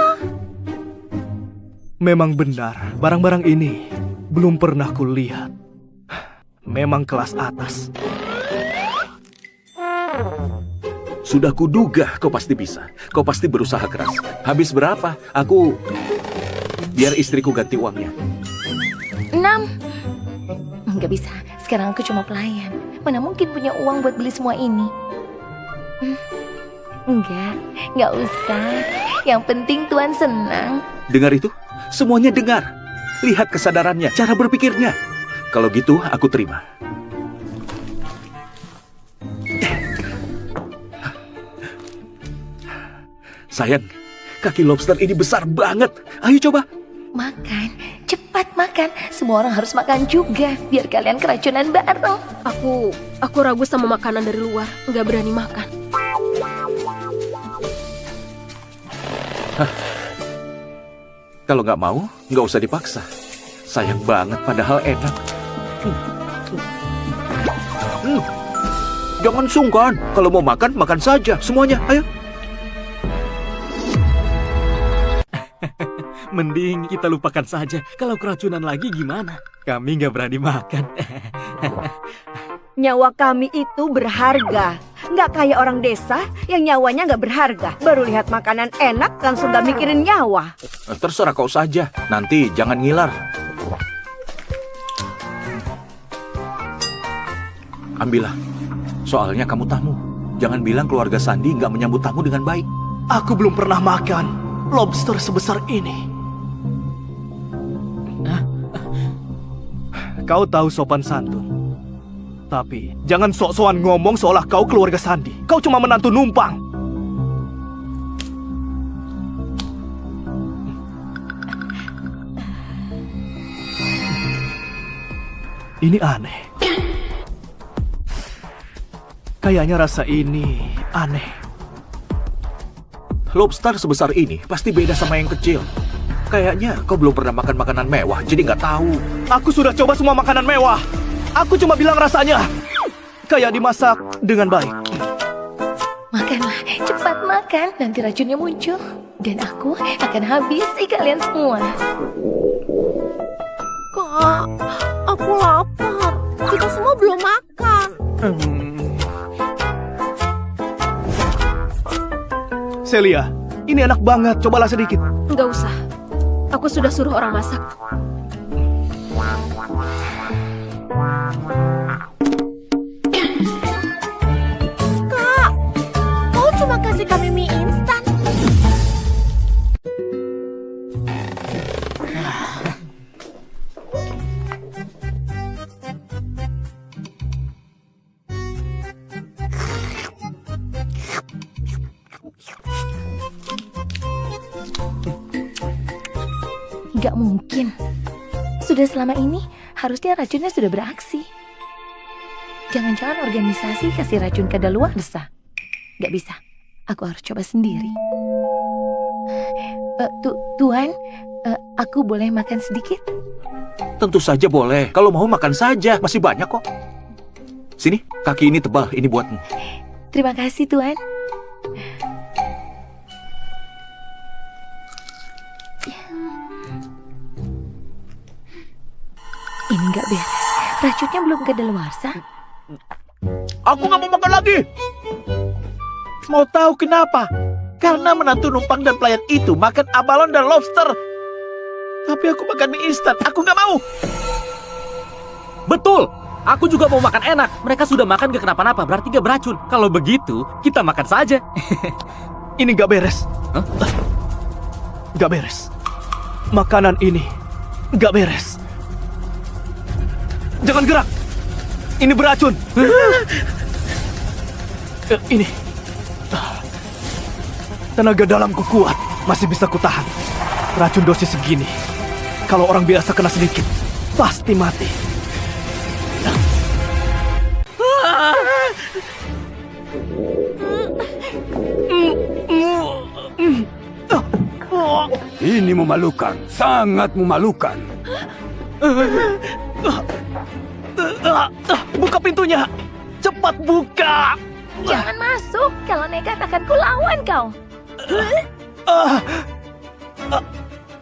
Memang benar, barang-barang ini belum pernah kulihat. Memang kelas atas. Sudah kuduga kau pasti bisa. Kau pasti berusaha keras. Habis berapa? Biar istriku ganti uangnya. 6. Nggak bisa, sekarang aku cuma pelayan. Mana mungkin punya uang buat beli semua ini? Nggak usah. Yang penting Tuan senang. Dengar itu? Semuanya dengar. Lihat kesadarannya, cara berpikirnya. Kalau gitu, aku terima. Sayang, kaki lobster ini besar banget. Ayo coba. Makan, cepat makan. Semua orang harus makan juga, biar kalian keracunan bareng. Aku ragu sama makanan dari luar, nggak berani makan. Kalau nggak mau, nggak usah dipaksa. Sayang banget, padahal enak. Jangan sungkan. Kalau mau makan, makan saja. Semuanya, ayo. Mending kita lupakan saja. Kalau keracunan lagi gimana? Kami nggak berani makan. Nyawa kami itu berharga. Nggak kayak orang desa yang nyawanya nggak berharga. Baru lihat makanan enak langsung nggak mikirin nyawa. Terserah kau saja. Nanti jangan ngiler. Ambillah. Soalnya kamu tamu. Jangan bilang keluarga Sandi nggak menyambut tamu dengan baik. Aku belum pernah makan lobster sebesar ini. Kau tahu sopan santun. Tapi jangan sok-sokan ngomong seolah kau keluarga Sandi. Kau cuma menantu numpang. Ini aneh. Kayaknya rasa ini aneh. Lobster sebesar ini pasti beda sama yang kecil. Kayaknya kau belum pernah makan makanan mewah, jadi nggak tahu. Aku sudah coba semua makanan mewah. Aku cuma bilang rasanya kayak dimasak dengan baik. Makanlah, cepat makan, nanti racunnya muncul. Dan aku akan habisi kalian semua. Kak, aku lapar. Kita semua belum makan. Celia, ini enak banget. Cobalah sedikit. Nggak usah. Aku sudah suruh orang masak. Kak, kau cuma kasih kami mie instan. Gak mungkin. Sudah selama ini, harusnya racunnya sudah beraksi. Jangan-jangan organisasi kasih racun kadaluarsa. Gak bisa. Aku harus coba sendiri. Tuan, aku boleh makan sedikit? Tentu saja boleh. Kalau mau makan saja, masih banyak kok. Sini, kaki ini tebal, ini buatmu. Terima kasih, Tuan. Ini nggak beres. Racunnya belum kadaluarsa. Aku nggak mau makan lagi. Mau tahu kenapa? Karena menantu numpang dan pelayan itu makan abalon dan lobster. Tapi aku makan mie instan. Aku nggak mau. Betul. Aku juga mau makan enak. Mereka sudah makan gak kenapa-napa, berarti gak beracun. Kalau begitu, kita makan saja. Ini gak beres. Hah? Gak beres. Makanan ini gak beres. Jangan gerak. Ini beracun. Ini. Tenaga dalamku kuat. Masih bisa kutahan. Racun dosis segini. Kalau orang biasa kena sedikit, pasti mati. Ini memalukan, sangat memalukan. Buka pintunya. Cepat buka. Jangan masuk, kalau nekat akan kulawan kau.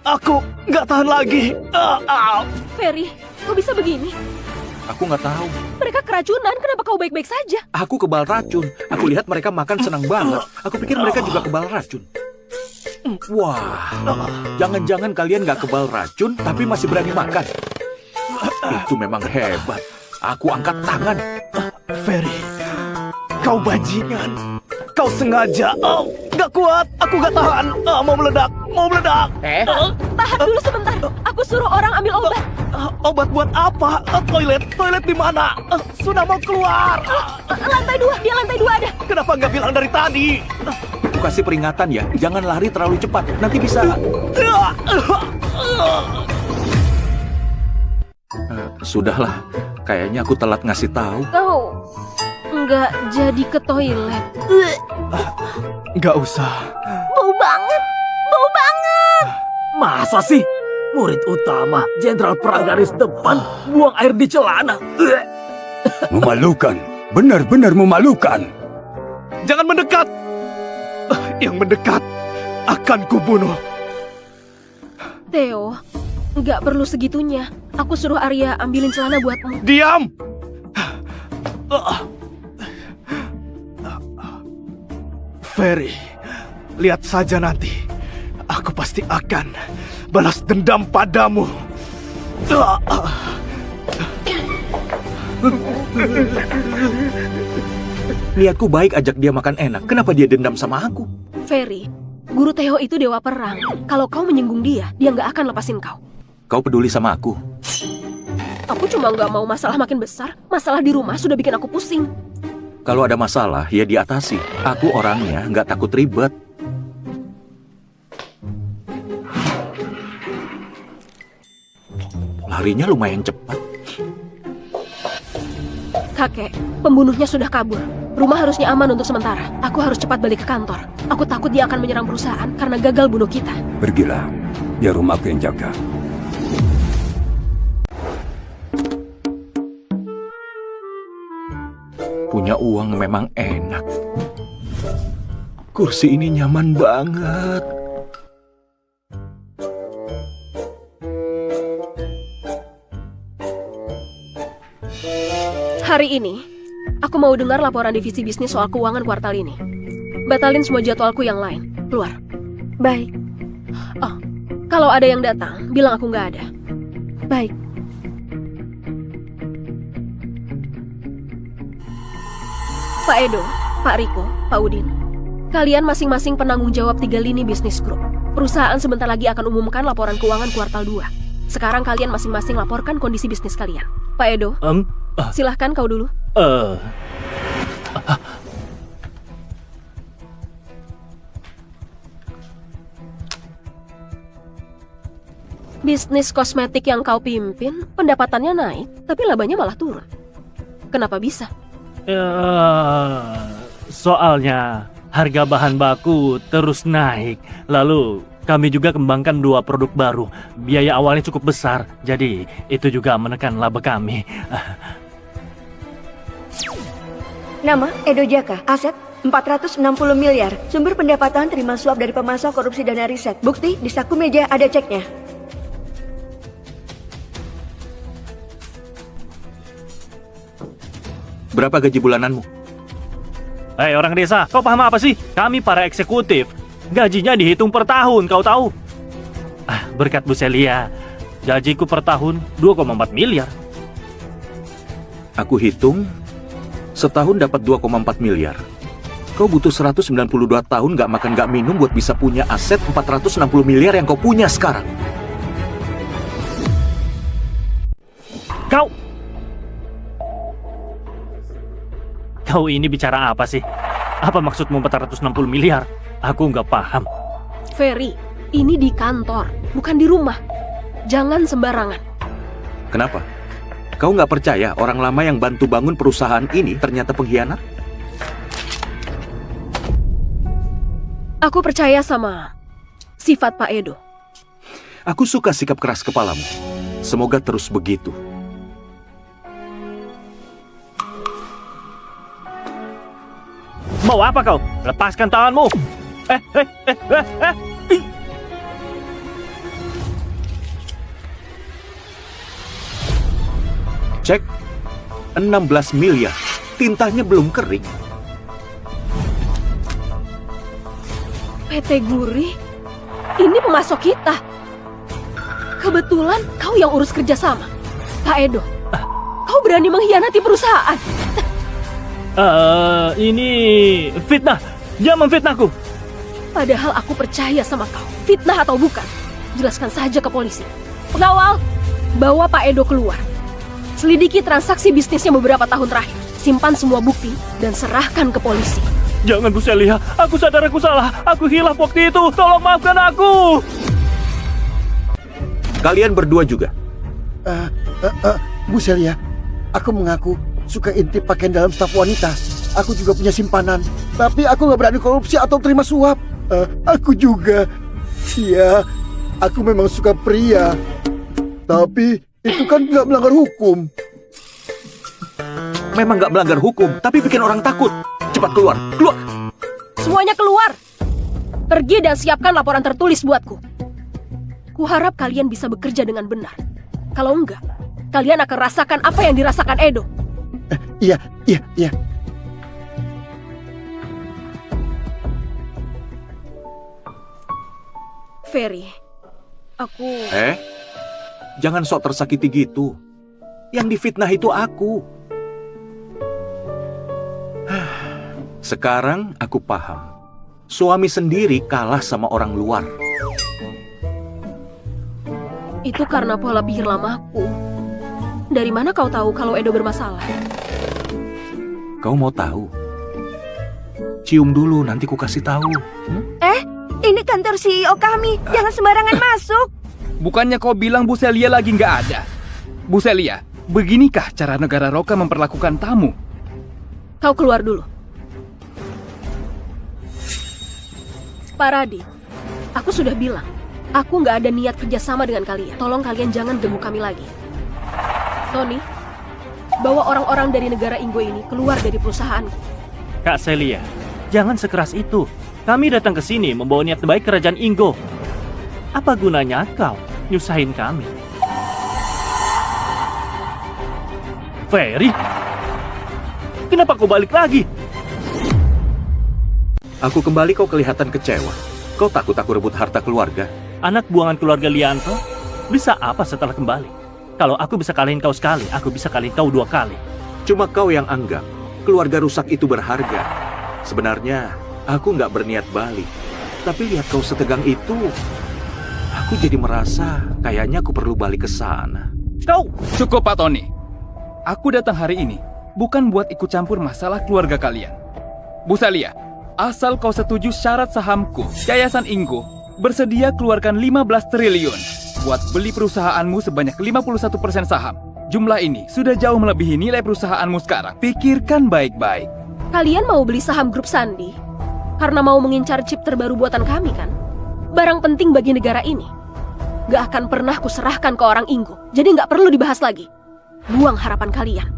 Aku nggak tahan lagi. Ferry, kok bisa begini? Aku nggak tahu. Mereka keracunan, kenapa kau baik-baik saja? Aku kebal racun. Aku lihat mereka makan senang banget. Aku pikir mereka juga kebal racun. Wah, jangan-jangan kalian nggak kebal racun, tapi masih berani makan. Itu memang hebat. Aku angkat tangan. Ferry, kau bajingan. Kau sengaja. Nggak kuat, aku nggak tahan. Mau meledak, mau meledak. Tahan dulu sebentar, aku suruh orang ambil obat. Obat buat apa? Toilet di mana? Sudah mau keluar. Lantai 2, dia lantai 2 ada. Kenapa nggak bilang dari tadi? Aku kasih peringatan ya, jangan lari terlalu cepat. Nanti bisa... Sudahlah, kayaknya aku telat ngasih tahu. Kau nggak jadi ke toilet. Nggak usah. Bau banget, bau banget. Masa sih? Murid utama, Jenderal Perang Garis Depan, buang air di celana. Memalukan, benar-benar memalukan. Jangan mendekat. Yang mendekat akan kubunuh. Theo, nggak perlu segitunya. Aku suruh Arya ambilin celana buatmu. Diam. Ferry, lihat saja nanti. Aku pasti akan balas dendam padamu. Niatku baik ajak dia makan enak. Kenapa dia dendam sama aku? Ferry, guru Theo itu dewa perang. Kalau kau menyinggung dia nggak akan lepasin kau. Kau peduli sama aku? Aku cuma nggak mau masalah makin besar. Masalah di rumah sudah bikin aku pusing. Kalau ada masalah, ya diatasi. Aku orangnya nggak takut ribet. Larinya lumayan cepat. Kakek, pembunuhnya sudah kabur. Rumah harusnya aman untuk sementara. Aku harus cepat balik ke kantor. Aku takut dia akan menyerang perusahaan karena gagal bunuh kita. Pergilah, biar rumahku yang jaga. Punya uang memang enak. Kursi ini nyaman banget. Hari ini, aku mau dengar laporan divisi bisnis soal keuangan kuartal ini. Batalin semua jadwalku yang lain. Keluar. Baik, Oh, kalau ada yang datang, bilang aku nggak ada. baik. Pak Edo, Pak Riko, Pak Udin. Kalian masing-masing penanggung jawab 3 lini bisnis grup. Perusahaan sebentar lagi akan umumkan laporan keuangan kuartal 2. Sekarang kalian masing-masing laporkan kondisi bisnis kalian. Pak Edo, silahkan kau dulu. Bisnis kosmetik yang kau pimpin, pendapatannya naik, tapi labanya malah turun. Kenapa bisa? Soalnya harga bahan baku terus naik. Lalu kami juga kembangkan 2 produk baru. Biaya awalnya cukup besar, jadi itu juga menekan laba kami. Nama Edo Jaka, aset 460 miliar. Sumber pendapatan terima suap dari pemasok korupsi dana riset. Bukti di saku meja ada ceknya. Berapa gaji bulananmu? Hei orang desa, kau paham apa sih? Kami para eksekutif, gajinya dihitung per tahun, kau tahu? Berkat Bu Celia, gajiku per tahun 2,4 miliar. Aku hitung, setahun dapat 2,4 miliar. Kau butuh 192 tahun gak makan gak minum buat bisa punya aset 460 miliar yang kau punya sekarang. Kau ini bicara apa sih? Apa maksudmu 460 miliar? Aku nggak paham. Ferry, ini di kantor, bukan di rumah. Jangan sembarangan. Kenapa? Kau nggak percaya orang lama yang bantu bangun perusahaan ini ternyata pengkhianat? Aku percaya sama sifat Pak Edo. Aku suka sikap keras kepalamu. Semoga terus begitu. Mau apa kau? Lepaskan tanganmu. Cek, 16 miliar. Tintanya belum kering. PT Guri, ini pemasok kita. Kebetulan kau yang urus kerjasama. Pak Edo, kau berani mengkhianati perusahaan. Ini fitnah. Dia memfitnahku. Padahal aku percaya sama kau. Fitnah atau bukan, jelaskan saja ke polisi. Pengawal, bawa Pak Edo keluar. Selidiki transaksi bisnisnya beberapa tahun terakhir. Simpan semua bukti dan serahkan ke polisi. Jangan Bu Celia, aku sadar aku salah. Aku hilaf waktu itu. Tolong maafkan aku. Kalian berdua juga. Bu Celia, aku mengaku suka intip pakaian dalam staf wanita. Aku juga punya simpanan. Tapi aku nggak berani korupsi atau terima suap. Aku juga. Iya, aku memang suka pria. Tapi itu kan nggak melanggar hukum. Memang nggak melanggar hukum, tapi bikin orang takut. Cepat keluar, keluar. Semuanya keluar. Pergi dan siapkan laporan tertulis buatku. Kuharap kalian bisa bekerja dengan benar. Kalau enggak, kalian akan rasakan apa yang dirasakan Edo. Iya. Ferry, aku... Jangan sok tersakiti gitu. Yang difitnah itu aku. Sekarang aku paham. Suami sendiri kalah sama orang luar. Itu karena pola pikir lamaku. Dari mana kau tahu kalau Edo bermasalah? Kau mau tahu? Cium dulu, nanti ku kasih tahu. Ini kantor CEO kami. Jangan sembarangan masuk. Bukannya kau bilang Bu Celia lagi nggak ada? Bu Celia, beginikah cara negara Roka memperlakukan tamu? Kau keluar dulu. Pak Radit, aku sudah bilang, aku nggak ada niat kerjasama dengan kalian. Tolong kalian jangan ganggu kami lagi. Tony, bawa orang-orang dari negara Inggo ini keluar dari perusahaanku. Kak Celia, jangan sekeras itu. Kami datang ke sini membawa niat baik kerajaan Inggo. Apa gunanya kau nyusahin kami? Ferry, kenapa kau balik lagi? Aku kembali kau kelihatan kecewa. Kau takut aku rebut harta keluarga? Anak buangan keluarga Lianto bisa apa setelah kembali? Kalau aku bisa kalahin kau sekali, aku bisa kalahin kau 2 kali. Cuma kau yang anggap keluarga rusak itu berharga. Sebenarnya aku nggak berniat balik. Tapi lihat kau setegang itu, aku jadi merasa kayaknya aku perlu balik ke sana. Kau! Cukup Pak Tony. Aku datang hari ini bukan buat ikut campur masalah keluarga kalian. Bu Celia, asal kau setuju syarat sahamku, Yayasan Inggo bersedia keluarkan 15 triliun buat beli perusahaanmu sebanyak 51% saham. Jumlah ini sudah jauh melebihi nilai perusahaanmu sekarang. Pikirkan baik-baik. Kalian mau beli saham grup Sandi? Karena mau mengincar chip terbaru buatan kami kan? Barang penting bagi negara ini. Gak akan pernah kuserahkan ke orang Inggo. Jadi gak perlu dibahas lagi. Buang harapan kalian.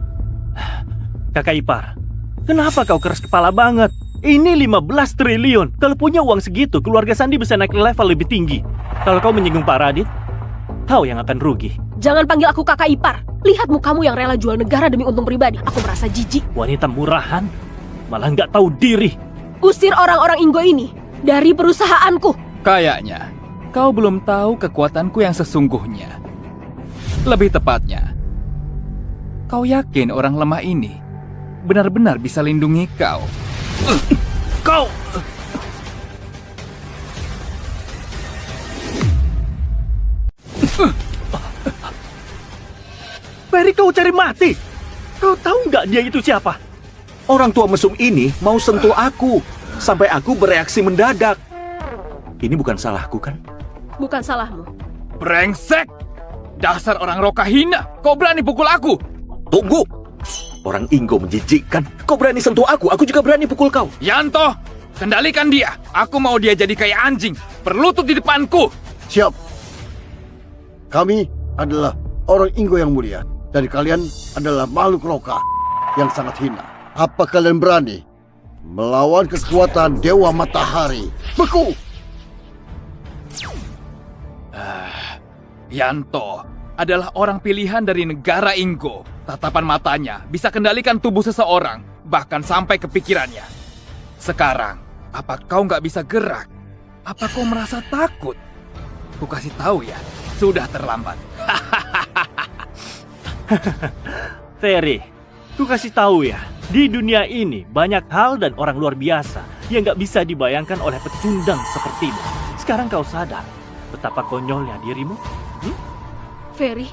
Kakak ipar, kenapa kau keras kepala banget? Ini 15 triliun. Kalau punya uang segitu, keluarga Sandi bisa naik level lebih tinggi. Kalau kau menyinggung Pak Radit, kau yang akan rugi. Jangan panggil aku kakak ipar. Lihat mukamu yang rela jual negara demi untung pribadi. Aku merasa jijik. Wanita murahan, malah nggak tahu diri. Usir orang-orang Inggo ini dari perusahaanku. Kayaknya kau belum tahu kekuatanku yang sesungguhnya. Lebih tepatnya, kau yakin orang lemah ini benar-benar bisa lindungi kau? Kau... Ferry, kau cari mati. Kau tahu nggak dia itu siapa? Orang tua mesum ini mau sentuh aku, sampai aku bereaksi mendadak. Ini bukan salahku kan? Bukan salahmu. Brengsek! Dasar orang roka hina, kau berani pukul aku? Tunggu! Orang Inggo menjijikkan. Kau berani sentuh aku juga berani pukul kau. Yanto, kendalikan dia. Aku mau dia jadi kayak anjing, berlutut di depanku. Siap. Kami adalah orang Inggo yang mulia, dan kalian adalah makhluk roka yang sangat hina. Apa kalian berani melawan kekuatan Dewa Matahari? Beku! Yanto adalah orang pilihan dari negara Inggo. Tatapan matanya bisa kendalikan tubuh seseorang, bahkan sampai ke pikirannya. Sekarang, apa kau nggak bisa gerak? Apa kau merasa takut? Ku kasih tahu ya, sudah terlambat. Ferry, ku kasih tahu ya, di dunia ini banyak hal dan orang luar biasa yang nggak bisa dibayangkan oleh pecundang sepertimu. Sekarang kau sadar betapa konyolnya dirimu? Ferry,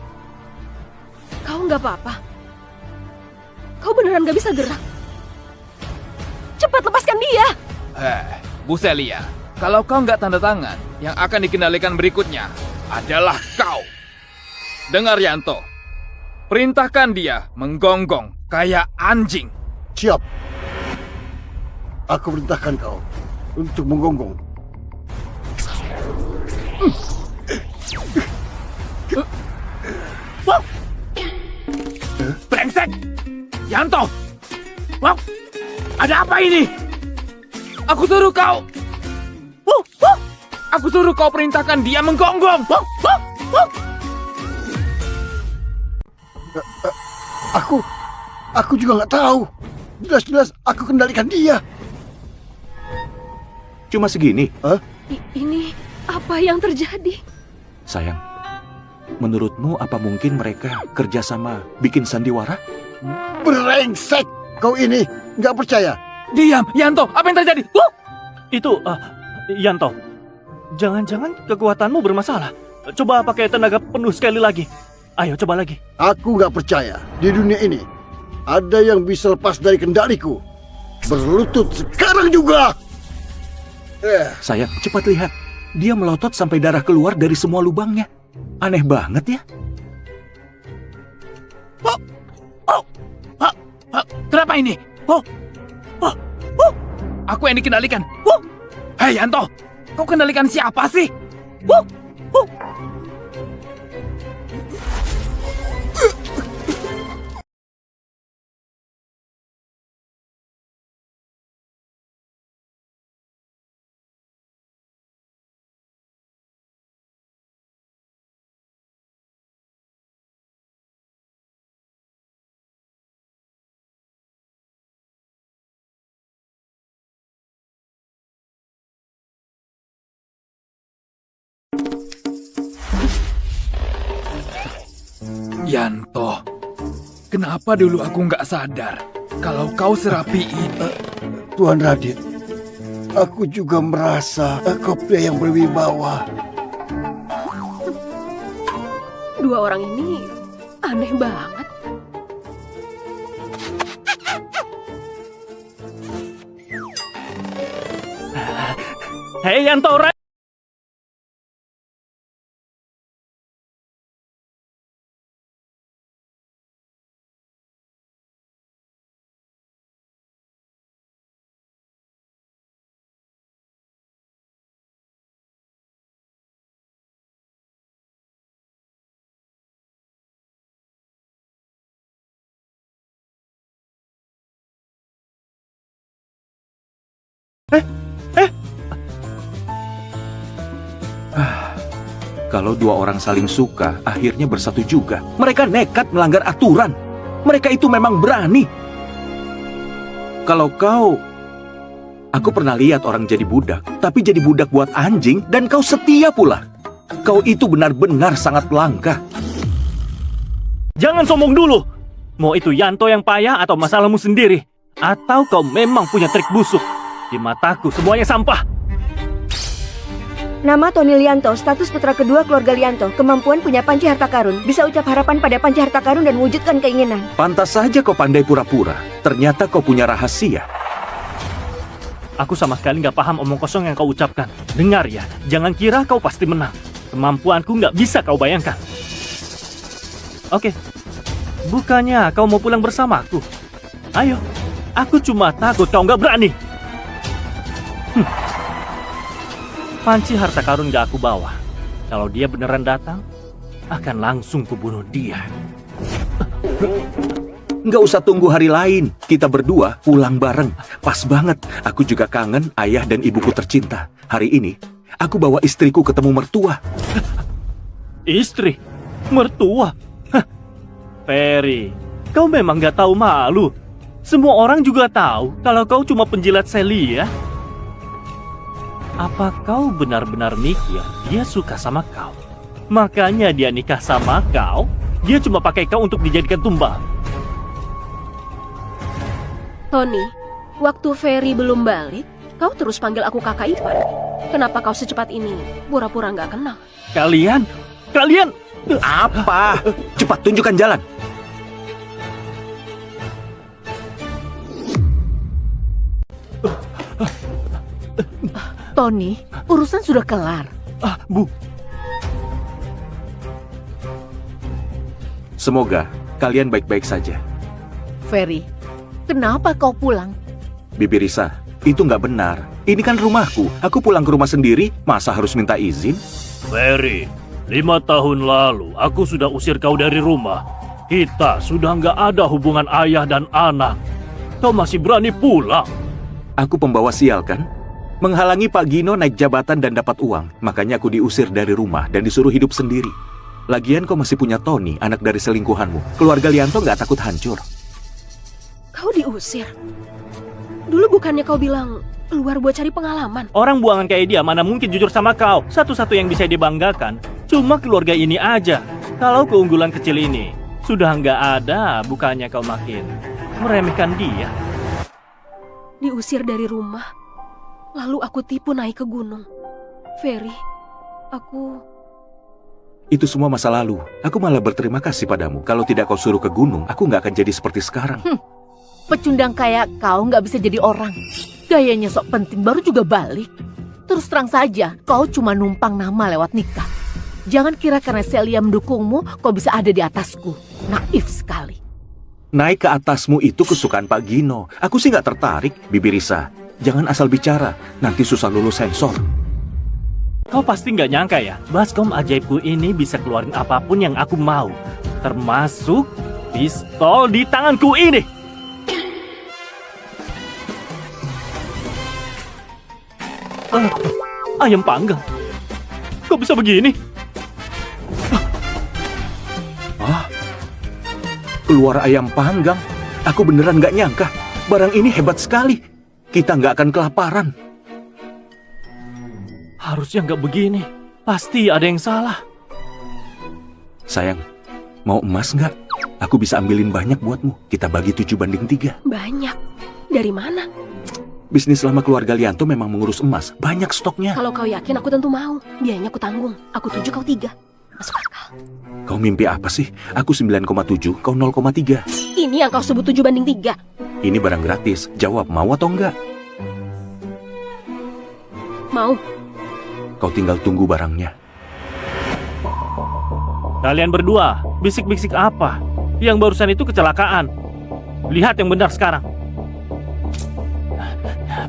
kau nggak apa-apa. Kau beneran nggak bisa gerak. Cepat lepaskan dia. Bu Celia, kalau kau nggak tanda tangan, yang akan dikendalikan berikutnya adalah kau. Dengar Yanto, perintahkan dia menggonggong kayak anjing. Siap. Aku perintahkan kau untuk menggonggong. Brengsek! Yanto! Wow! Ada apa ini? Aku suruh kau! Aku suruh kau perintahkan dia menggonggong! Aku juga nggak tahu. Jelas-jelas aku kendalikan dia. Cuma segini. Ini apa yang terjadi? Sayang, menurutmu apa mungkin mereka kerjasama bikin sandiwara? Brengsek! Kau ini nggak percaya? Diam, Yanto! Apa yang terjadi? Itu, Yanto, jangan-jangan kekuatanmu bermasalah. Coba pakai tenaga penuh sekali lagi. Ayo, coba lagi. Aku nggak percaya. Di dunia ini ada yang bisa lepas dari kendaliku. Berlutut sekarang juga. Sayang, cepat lihat. Dia melotot sampai darah keluar dari semua lubangnya. Aneh banget ya. Kenapa ini? Aku yang dikendalikan. Hei Yanto, kau kendalikan siapa sih? Yanto, kenapa dulu aku nggak sadar kalau kau serapi ini? Tuan Radit, aku juga merasa kau pria yang berwibawa. Dua orang ini aneh banget. Hei Yanto, Kalau dua orang saling suka, akhirnya bersatu juga. Mereka nekat melanggar aturan. Mereka itu memang berani. Kalau kau... Aku pernah lihat orang jadi budak, tapi jadi budak buat anjing, dan kau setia pula. Kau itu benar-benar sangat langka. Jangan sombong dulu. Mau itu Yanto yang payah atau masalahmu sendiri? Atau kau memang punya trik busuk? Di mataku semuanya sampah. Nama Tony Lianto, status putra kedua keluarga Lianto, kemampuan punya panci harta karun, bisa ucap harapan pada panci harta karun dan wujudkan keinginan. Pantas saja kau pandai pura-pura. Ternyata kau punya rahasia. Aku sama sekali nggak paham omong kosong yang kau ucapkan. Dengar ya, jangan kira kau pasti menang. Kemampuanku nggak bisa kau bayangkan. Oke, bukannya kau mau pulang bersamaku? Ayo, aku cuma takut kau nggak berani. Panci harta karun gak aku bawa. Kalau dia beneran datang, akan langsung kubunuh dia. Nggak usah tunggu hari lain. Kita berdua pulang bareng. Pas banget. Aku juga kangen ayah dan ibuku tercinta. Hari ini, aku bawa istriku ketemu mertua. Istri? Mertua? Hah. Ferry, kau memang gak tahu malu. Semua orang juga tahu kalau kau cuma penjilat Celia. Apa kau benar-benar mikir dia suka sama kau? Makanya dia nikah sama kau? Dia cuma pakai kau untuk dijadikan tumbal. Tony, waktu Ferry belum balik, kau terus panggil aku kakak ipar. Kenapa kau secepat ini pura-pura nggak kenal? Kalian? Apa? Cepat tunjukkan jalan. Tony, urusan sudah kelar. Bu. Semoga kalian baik-baik saja. Ferry, kenapa kau pulang? Bibi Risa, itu nggak benar. Ini kan rumahku. Aku pulang ke rumah sendiri, masa harus minta izin? Ferry, 5 tahun lalu aku sudah usir kau dari rumah. Kita sudah nggak ada hubungan ayah dan anak. Kau masih berani pulang? Aku pembawa sial kan? Menghalangi Pak Gino naik jabatan dan dapat uang. Makanya aku diusir dari rumah dan disuruh hidup sendiri. Lagian kau masih punya Tony, anak dari selingkuhanmu. Keluarga Lianto nggak takut hancur. Kau diusir? Dulu bukannya kau bilang keluar buat cari pengalaman? Orang buangan kayak dia mana mungkin jujur sama kau. Satu-satu yang bisa dibanggakan cuma keluarga ini aja. Kalau keunggulan kecil ini sudah nggak ada, bukannya kau makin meremehkan dia. Diusir dari rumah, lalu aku tipu naik ke gunung. Ferry, aku... Itu semua masa lalu. Aku malah berterima kasih padamu. Kalau tidak kau suruh ke gunung, aku nggak akan jadi seperti sekarang. Pecundang kayak kau nggak bisa jadi orang. Gayanya sok penting baru juga balik. Terus terang saja, kau cuma numpang nama lewat nikah. Jangan kira karena Celia mendukungmu, kau bisa ada di atasku. Naif sekali. Naik ke atasmu itu kesukaan Pak Gino. Aku sih nggak tertarik, Bibi Risa. Jangan asal bicara, nanti susah lulus sensor. Kau pasti nggak nyangka ya, baskom ajaibku ini bisa keluarin apapun yang aku mau. Termasuk pistol di tanganku ini. Ayam panggang. Kok bisa begini? Keluar ayam panggang. Aku beneran nggak nyangka. Barang ini hebat sekali. Kita nggak akan kelaparan. Harusnya nggak begini. Pasti ada yang salah. Sayang, mau emas nggak? Aku bisa ambilin banyak buatmu. Kita bagi 7:3. Banyak? Dari mana? Bisnis lama keluarga Lianto memang mengurus emas. Banyak stoknya. Kalau kau yakin, aku tentu mau. Biayanya aku tanggung. Aku 7, kau 3. Masuk akal. Kau mimpi apa sih? Aku 9,7, kau 0,3. Ini yang kau sebut 7:3. Ini barang gratis. Jawab, mau atau enggak? Mau. Kau tinggal tunggu barangnya. Kalian berdua, bisik-bisik apa? Yang barusan itu kecelakaan. Lihat yang benar sekarang.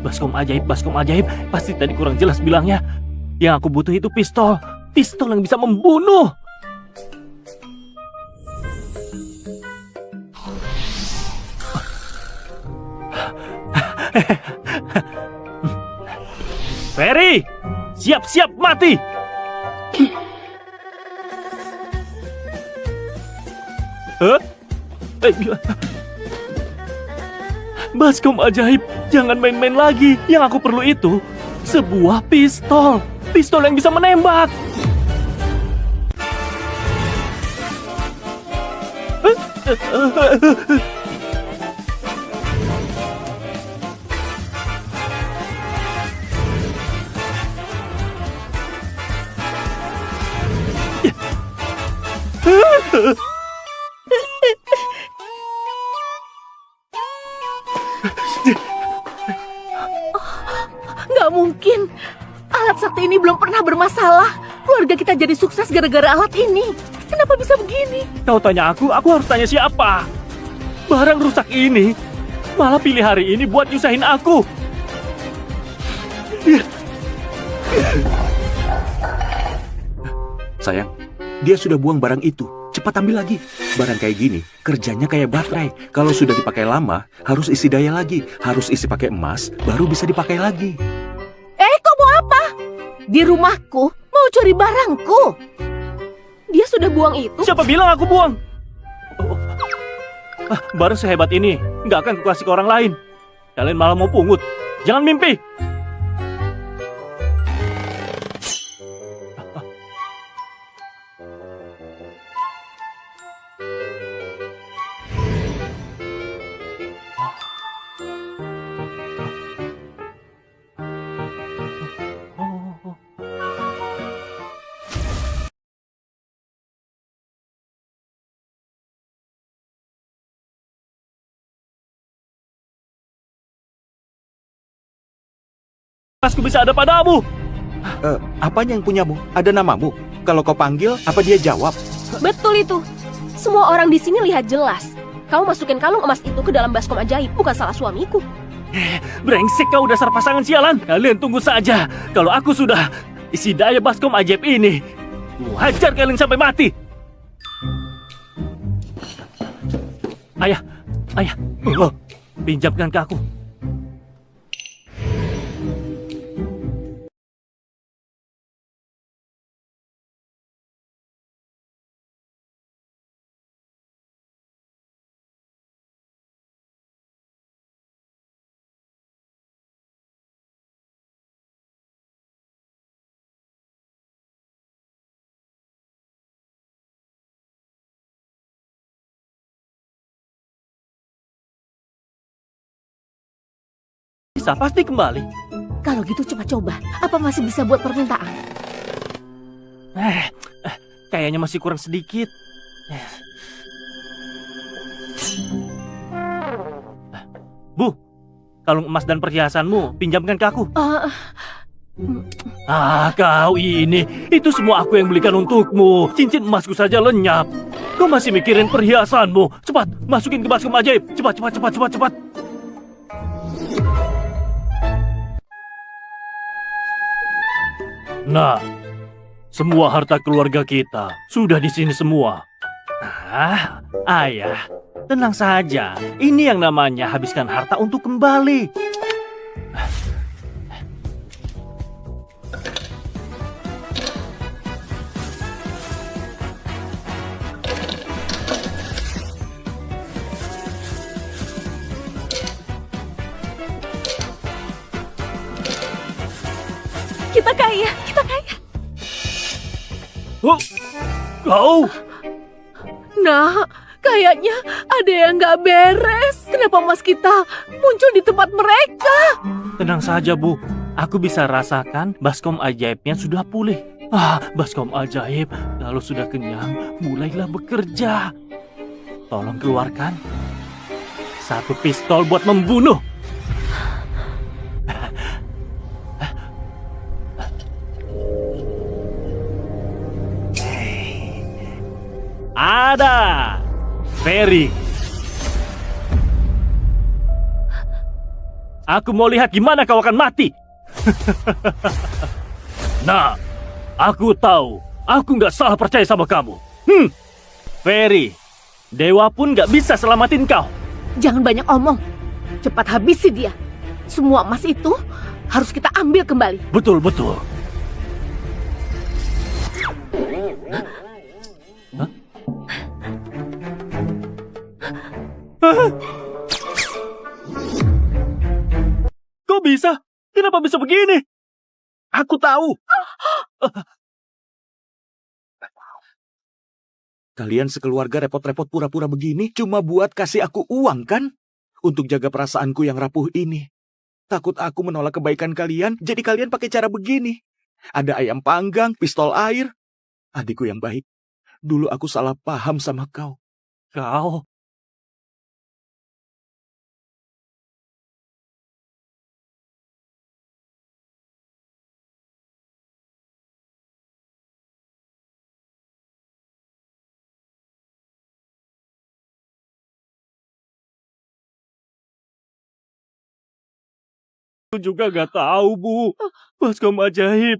Baskom ajaib. Pasti tadi kurang jelas bilangnya. Yang aku butuh itu pistol. Pistol yang bisa membunuh. Ferry, siap-siap mati. Hah? Baskom ajaib, jangan main-main lagi. Yang aku perlu itu sebuah pistol. Pistol yang bisa menembak. Nggak mungkin. Alat sakti ini belum pernah bermasalah. Keluarga kita jadi sukses gara-gara alat ini. Kenapa bisa begini? Kau tanya aku harus tanya siapa? Barang rusak ini malah pilih hari ini buat nyusahin aku. Sayang, dia sudah buang barang itu. Cepat ambil lagi. Barang kayak gini, kerjanya kayak baterai. Kalau sudah dipakai lama, harus isi daya lagi. Harus isi pakai emas, baru bisa dipakai lagi. Kau mau apa? Di rumahku, mau curi barangku. Dia sudah buang itu. Siapa bilang aku buang? Barang sehebat ini nggak akan kukasih ke orang lain. Kalian malah mau pungut. Jangan mimpi. Tasku bisa ada padamu. Apanya yang punyamu? Ada namamu? Kalau kau panggil, apa dia jawab? Betul itu. Semua orang di sini lihat jelas. Kau masukin kalung emas itu ke dalam baskom ajaib, bukan salah suamiku. Brengsek kau dasar pasangan sialan. Kalian tunggu saja. Kalau aku sudah isi daya baskom ajaib ini, ku hajar kalian sampai mati. Ayah, pinjamkan ke aku. Bisa pasti kembali. Kalau gitu coba coba. Apa masih bisa buat permintaan? Kayaknya masih kurang sedikit. Bu, kalung emas dan perhiasanmu pinjamkan ke aku. Kau ini, itu semua aku yang belikan untukmu. Cincin emasku saja lenyap. Kau masih mikirin perhiasanmu. Cepat, masukin ke baskom ajaib. Cepat. Nah, semua harta keluarga kita sudah di sini semua. Ayah, tenang saja. Ini yang namanya habiskan harta untuk kembali. Kita kaya. Kau? Nah, kayaknya ada yang nggak beres. Kenapa emas kita muncul di tempat mereka? Tenang saja, Bu. Aku bisa rasakan baskom ajaibnya sudah pulih. Baskom ajaib, kalau sudah kenyang, mulailah bekerja. Tolong keluarkan satu pistol buat membunuh. Ada, Ferry. Aku mau lihat gimana kau akan mati. Nah, aku tahu. Aku nggak salah percaya sama kamu. Ferry, dewa pun nggak bisa selamatin kau. Jangan banyak omong. Cepat habisi dia. Semua emas itu harus kita ambil kembali. Betul. Kenapa bisa begini? Aku tahu. Kalian sekeluarga repot-repot pura-pura begini cuma buat kasih aku uang kan? Untuk jaga perasaanku yang rapuh ini. Takut aku menolak kebaikan kalian, jadi kalian pakai cara begini. Ada ayam panggang, pistol air. Adikku yang baik, dulu aku salah paham sama kau. Kau... Aku juga gak tahu, Bu. Baskom ajaib.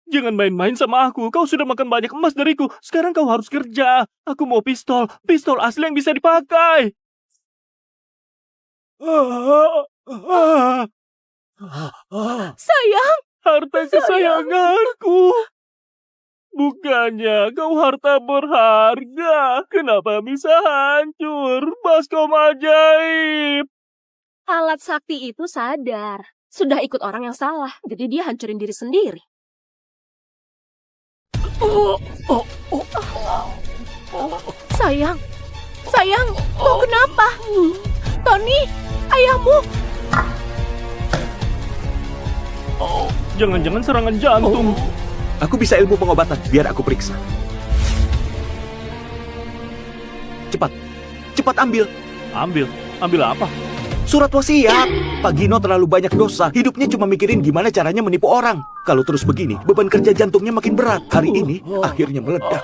Jangan main-main sama aku. Kau sudah makan banyak emas dariku. Sekarang kau harus kerja. Aku mau pistol. Pistol asli yang bisa dipakai. Sayang, Harta kesayanganku. Bukannya kau harta berharga. Kenapa bisa hancur? Baskom ajaib. alat sakti itu sadar. Sudah ikut orang yang salah, jadi dia hancurin diri sendiri. Sayang, kau kenapa? Tony, ayahmu. Jangan-jangan serangan jantung. Aku bisa ilmu pengobatan, biar aku periksa. Cepat ambil. Ambil apa? Surat wasiat. Pak Gino terlalu banyak dosa. Hidupnya cuma mikirin gimana caranya menipu orang. Kalau terus begini, beban kerja jantungnya makin berat. Hari ini, akhirnya meledak.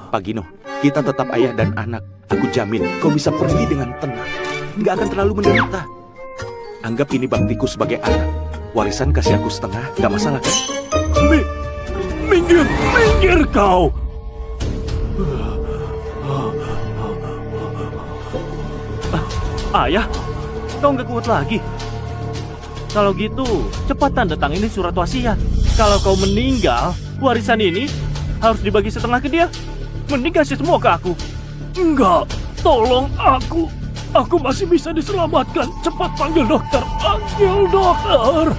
Pak Gino, kita tetap ayah dan anak. Aku jamin kau bisa pergi dengan tenang. Nggak akan terlalu menderita. Anggap ini baktiku sebagai anak. Warisan kasih aku setengah, nggak masalah kan? Minggir kau. Ayah, kau nggak kuat lagi. Kalau gitu, cepat tanda tangani surat wasiat. Kalau kau meninggal, warisan ini harus dibagi setengah ke dia. Mending kasih semua ke aku. Enggak, tolong aku. Aku masih bisa diselamatkan. Cepat panggil dokter. Panggil dokter.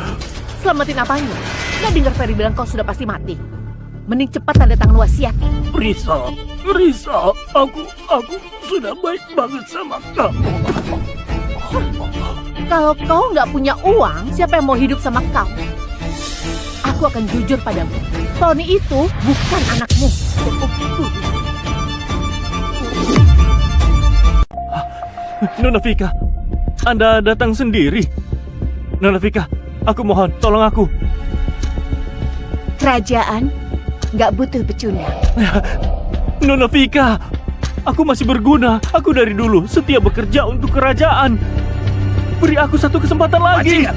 Selamatin apanya? Nggak dengar Ferry bilang kau sudah pasti mati. Mending cepat tanda tangan wasiat. Risa, aku sudah baik banget sama kamu. Kalau kau nggak punya uang, siapa yang mau hidup sama kau? Aku akan jujur padamu. Tony itu bukan anakmu. Nona Vika, Anda datang sendiri. Nona Vika, aku mohon, tolong aku. Kerajaan nggak butuh pecundang. Nona Vika, aku masih berguna. Aku dari dulu setia bekerja untuk kerajaan. Beri aku satu kesempatan lagi. Bajingan!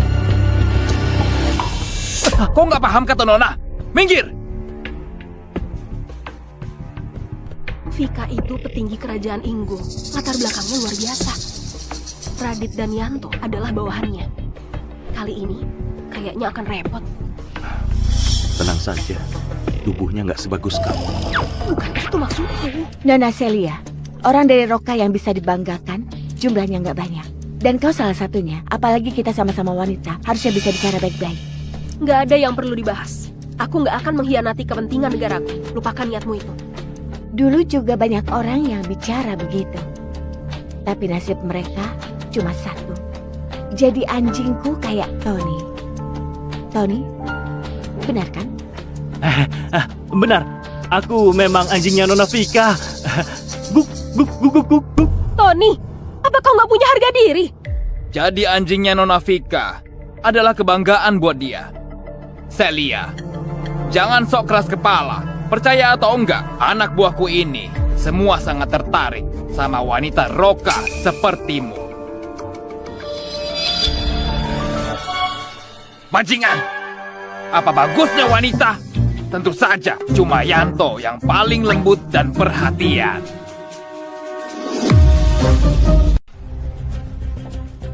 Kau nggak paham kata Nona? Minggir! Vika itu petinggi kerajaan Inggung. Latar belakangnya luar biasa. Radit dan Yanto adalah bawahannya. Kali ini kayaknya akan repot. Tenang saja, tubuhnya nggak sebagus kamu. Bukan itu maksudku. Nona Celia, orang dari Roka yang bisa dibanggakan, jumlahnya nggak banyak. Dan kau salah satunya, apalagi kita sama-sama wanita, harusnya bisa bicara baik-baik. Nggak ada yang perlu dibahas. Aku nggak akan mengkhianati kepentingan negaraku. Lupakan niatmu itu. Dulu juga banyak orang yang bicara begitu. Tapi nasib mereka cuma satu. Jadi anjingku kayak Tony. Tony, benar kan? Benar, aku memang anjingnya Nona Vika. Guk. Tony, apa kau nggak punya harga diri? Jadi anjingnya Nona Vika adalah kebanggaan buat dia. Celia, jangan sok keras kepala. Percaya atau enggak, anak buahku ini semua sangat tertarik sama wanita Roka sepertimu. Bajingan! Apa bagusnya wanita? Tentu saja cuma Yanto yang paling lembut dan perhatian.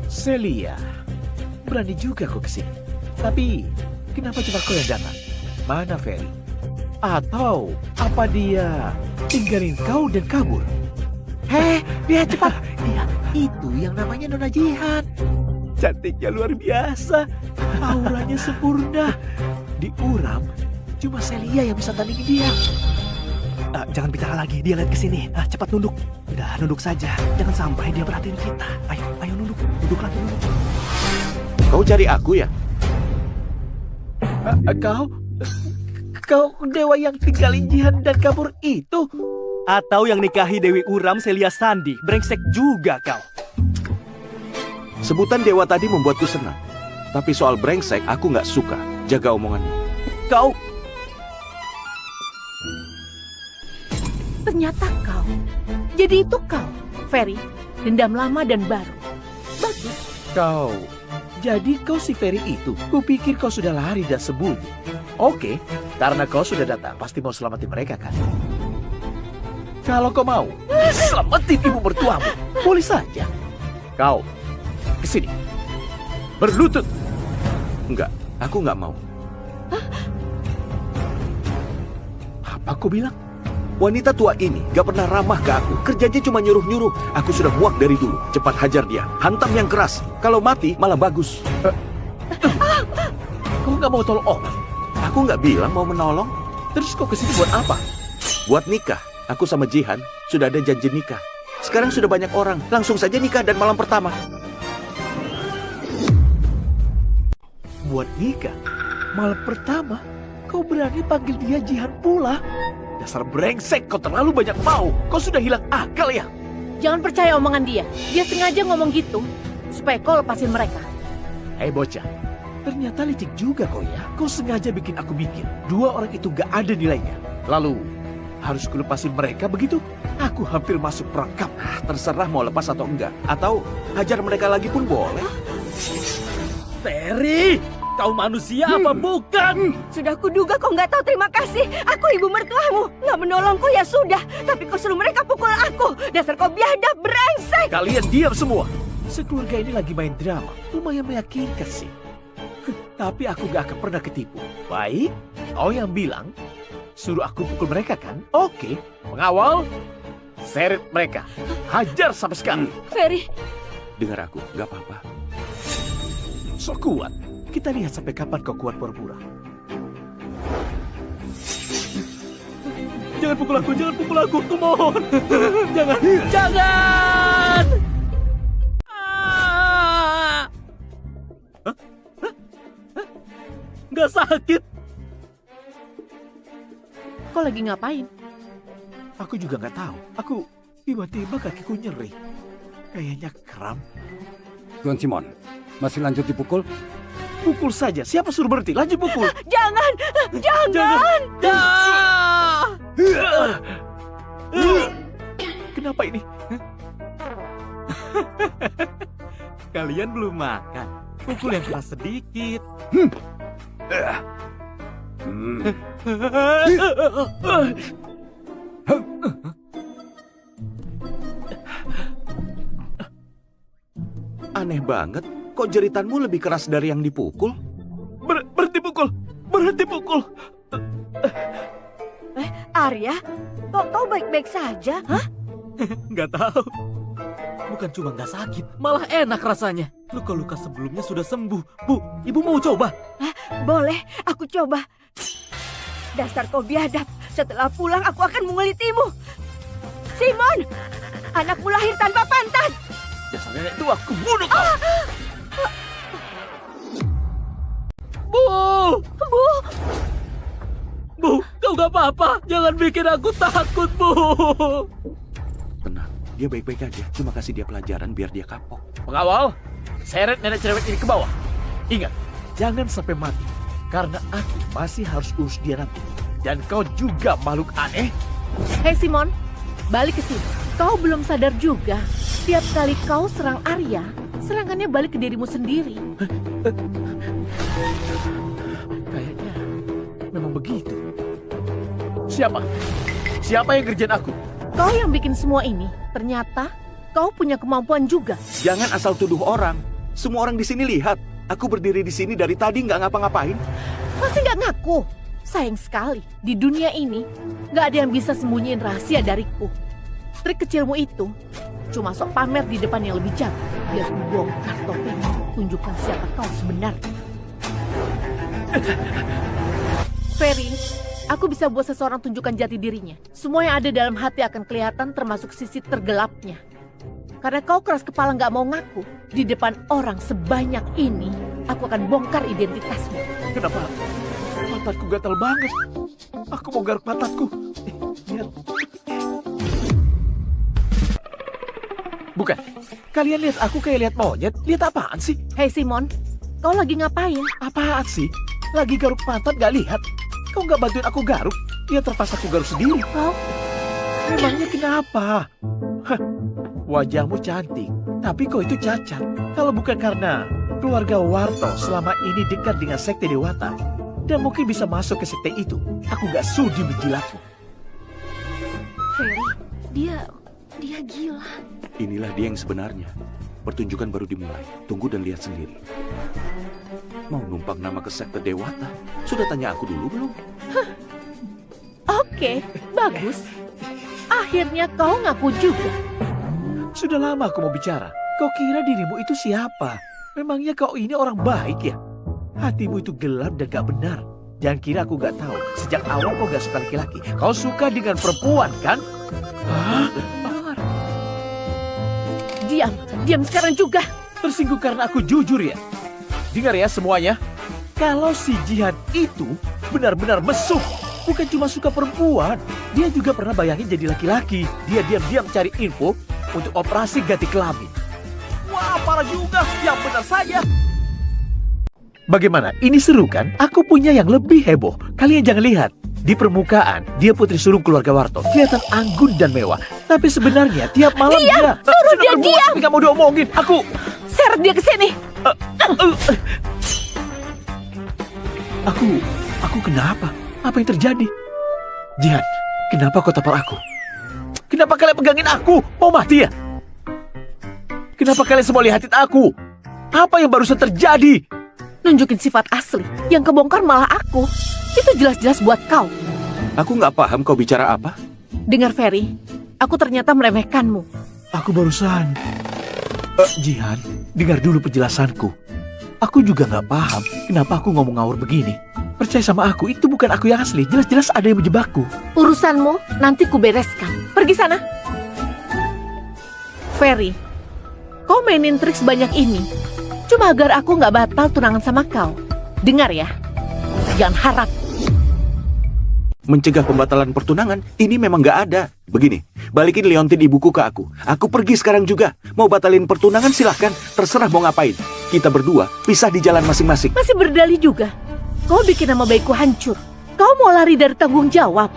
Celia, berani juga kau kesini. Tapi, kenapa cuma kau yang datang? Mana Ferry? Atau apa dia tinggalin kau dan kabur? Lihat cepat. Iya, itu yang namanya Nona Jihan. Cantiknya luar biasa. Auranya sempurna. Di Uram, cuma Celia yang bisa tandingi dia. Jangan bicara lagi, dia lihat ke sini. Cepat nunduk. Udah, nunduk saja. Jangan sampai dia perhatiin kita. Ayo nunduk. Nunduk lagi, nunduk. Kau cari aku ya? Kau dewa yang tinggalin Jihan dan kabur itu? Atau yang nikahi Dewi Uram Celia Sandi. Brengsek juga kau. Sebutan dewa tadi membuatku senang. Tapi soal brengsek, aku nggak suka. Jaga omonganmu. Kau... Ternyata kau. Jadi itu kau, Ferry. Dendam lama dan baru. Bagus. Kau... Jadi kau si Ferry itu? Kupikir kau sudah lari dan sembunyi. Oke, karena kau sudah datang, pasti mau selamatin mereka kan? Kalau kau mau, selamatin ibu mertuamu. Boleh saja. Kau, kesini. Berlutut. Enggak, aku nggak mau. Apa kau bilang? Wanita tua ini gak pernah ramah ke aku. Kerjanya cuma nyuruh-nyuruh. Aku sudah muak dari dulu. Cepat hajar dia. Hantam yang keras. Kalau mati malah bagus. Kau nggak mau tolong orang? Aku nggak bilang mau menolong. Terus kau kesini buat apa? Buat nikah. Aku sama Jihan sudah ada janji nikah. Sekarang sudah banyak orang. Langsung saja nikah dan malam pertama. Buat nikah? Malam pertama? Kau berani panggil dia Jihan pula? Dasar brengsek, kau terlalu banyak mau. Kau sudah hilang akal ya? Jangan percaya omongan dia. Dia sengaja ngomong gitu supaya kau lepasin mereka. Hei bocah, ternyata licik juga kau ya. Kau sengaja bikin aku mikir dua orang itu gak ada nilainya. Lalu, harus kulepasin mereka begitu? Aku hampir masuk perangkap. Terserah mau lepas atau enggak. Atau hajar mereka lagi pun boleh. Ferry, kau manusia apa bukan? Sudah kuduga kau nggak tahu terima kasih. Aku ibu mertuamu. Nggak menolongku ya sudah. Tapi kau suruh mereka pukul aku. Dasar kau biadab brengsek. Kalian diam semua. Sekeluarga ini lagi main drama. Lumayan meyakinkan sih. Tapi aku gak akan pernah ketipu. Baik, kau yang bilang suruh aku pukul mereka kan? Oke, pengawal, seret mereka. Hajar sampai sekarang. Ferry, Dengar aku, gak apa-apa. So kuat. Kita lihat sampai kapan kau kuat pura-pura. Jangan pukul aku, kumohon. Jangan. Gak sakit. Kau lagi ngapain? Aku juga nggak tahu. Aku tiba-tiba kakiku nyeri. Kayaknya kram. Tuan Simon, masih lanjut dipukul? Pukul saja. Siapa suruh berhenti? Lanjut pukul. Jangan. Kenapa ini? Kalian belum makan. Pukul yang keras sedikit. Aneh banget. Kok jeritanmu lebih keras dari yang dipukul? Berhenti pukul. Arya, kau baik-baik saja? Hah? Gak tahu. Bukan cuma gak sakit, malah enak rasanya. Luka-luka sebelumnya sudah sembuh. Bu, ibu mau coba? Boleh, aku coba. Dasar kau biadab. Setelah pulang aku akan mengulitimu. Simon, anakmu lahir tanpa pantat. Dasar nenek tua, aku bunuh kau. Bu, kau gak apa-apa. Jangan bikin aku takut, Bu. Tenang, dia baik-baik aja. Cuma kasih dia pelajaran biar dia kapok. Pengawal, seret nenek cerewet ini ke bawah. Ingat, jangan sampai mati. Karena aku masih harus urus dia nanti. Dan kau juga makhluk aneh. Hei Simon, balik ke sini. Kau belum sadar juga. Tiap kali kau serang Arya, serangannya balik ke dirimu sendiri. Kayaknya memang begitu. Siapa yang kerjain aku? Kau yang bikin semua ini. Ternyata kau punya kemampuan juga. Jangan asal tuduh orang. Semua orang di sini lihat. Aku berdiri di sini dari tadi nggak ngapa-ngapain. Masih nggak ngaku? Sayang sekali, di dunia ini nggak ada yang bisa sembunyiin rahasia dariku. Trik kecilmu itu cuma sok pamer di depan yang lebih jago. Biar ku bongkar topengmu, tunjukkan siapa kau sebenarnya. Ferry, aku bisa buat seseorang tunjukkan jati dirinya. Semua yang ada dalam hati akan kelihatan, termasuk sisi tergelapnya. Karena kau keras kepala nggak mau ngaku, di depan orang sebanyak ini, aku akan bongkar identitasmu. Kenapa? Pantatku gatal banget. Aku mau garuk pantatku. Lihat. Bukan. Kalian lihat aku kayak lihat monyet. Lihat apaan sih? Hei Simon, kau lagi ngapain? Apaan sih? Lagi garuk pantat gak lihat? Kau gak bantuin aku garuk? Dia terpaksa aku garuk sendiri. Kau? Memangnya kenapa? Hah, wajahmu cantik, tapi kau itu cacat. Kalau bukan karena keluarga Warto selama ini dekat dengan sekte Dewata dan mungkin bisa masuk ke sekte itu, aku gak sudi menjilatmu. Ferry, dia gila. Inilah dia yang sebenarnya. Pertunjukan baru dimulai. Tunggu dan lihat sendiri. Mau numpang nama ke sekte Dewata? Sudah tanya aku dulu belum? Oke, bagus. Akhirnya kau ngaku juga. Sudah lama aku mau bicara. Kau kira dirimu itu siapa? Memangnya kau ini orang baik ya? Hatimu itu gelap dan gak benar. Jangan kira aku gak tahu. Sejak awal kau gak suka laki-laki. Kau suka dengan perempuan kan? Hah? Diam sekarang juga. Tersinggung karena aku jujur ya? Dengar ya semuanya. Kalau si Jihan itu benar-benar mesum. Bukan cuma suka perempuan. Dia juga pernah bayangin jadi laki-laki. Dia diam-diam cari info untuk operasi ganti kelamin. Wah, parah juga. Yang benar saja. Bagaimana? Ini seru kan? Aku punya yang lebih heboh. Kalian jangan lihat. Di permukaan, dia putri sulung keluarga Warto. Kelihatan anggun dan mewah. Tapi sebenarnya tiap malam dia... Suruh dia diam! Tapi gak mau diomongin. Aku... Seret dia ke sini. Aku kenapa? Apa yang terjadi? Jihan, kenapa kau tampar aku? Kenapa kalian pegangin aku? Mau mati ya? Kenapa kalian semua lihatin aku? Apa yang barusan terjadi? Nunjukin sifat asli. Yang kebongkar malah aku. Itu jelas-jelas buat kau. Aku nggak paham kau bicara apa. Dengar Ferry, aku ternyata meremehkanmu. Aku barusan... Jihan, dengar dulu penjelasanku. Aku juga nggak paham kenapa aku ngomong ngawur begini. Percaya sama aku, itu bukan aku yang asli. Jelas-jelas ada yang menjebakku. Urusanmu nanti ku bereskan. Pergi sana. Ferry, kau mainin trik sebanyak ini cuma agar aku nggak batal tunangan sama kau. Dengar ya, jangan harap. Mencegah pembatalan pertunangan, ini memang nggak ada. Begini, balikin Leontin ibuku ke aku. Aku pergi sekarang juga. Mau batalin pertunangan silahkan, terserah mau ngapain. Kita berdua pisah di jalan masing-masing. Masih berdalih juga. Kau bikin nama baikku hancur. Kau mau lari dari tanggung jawab.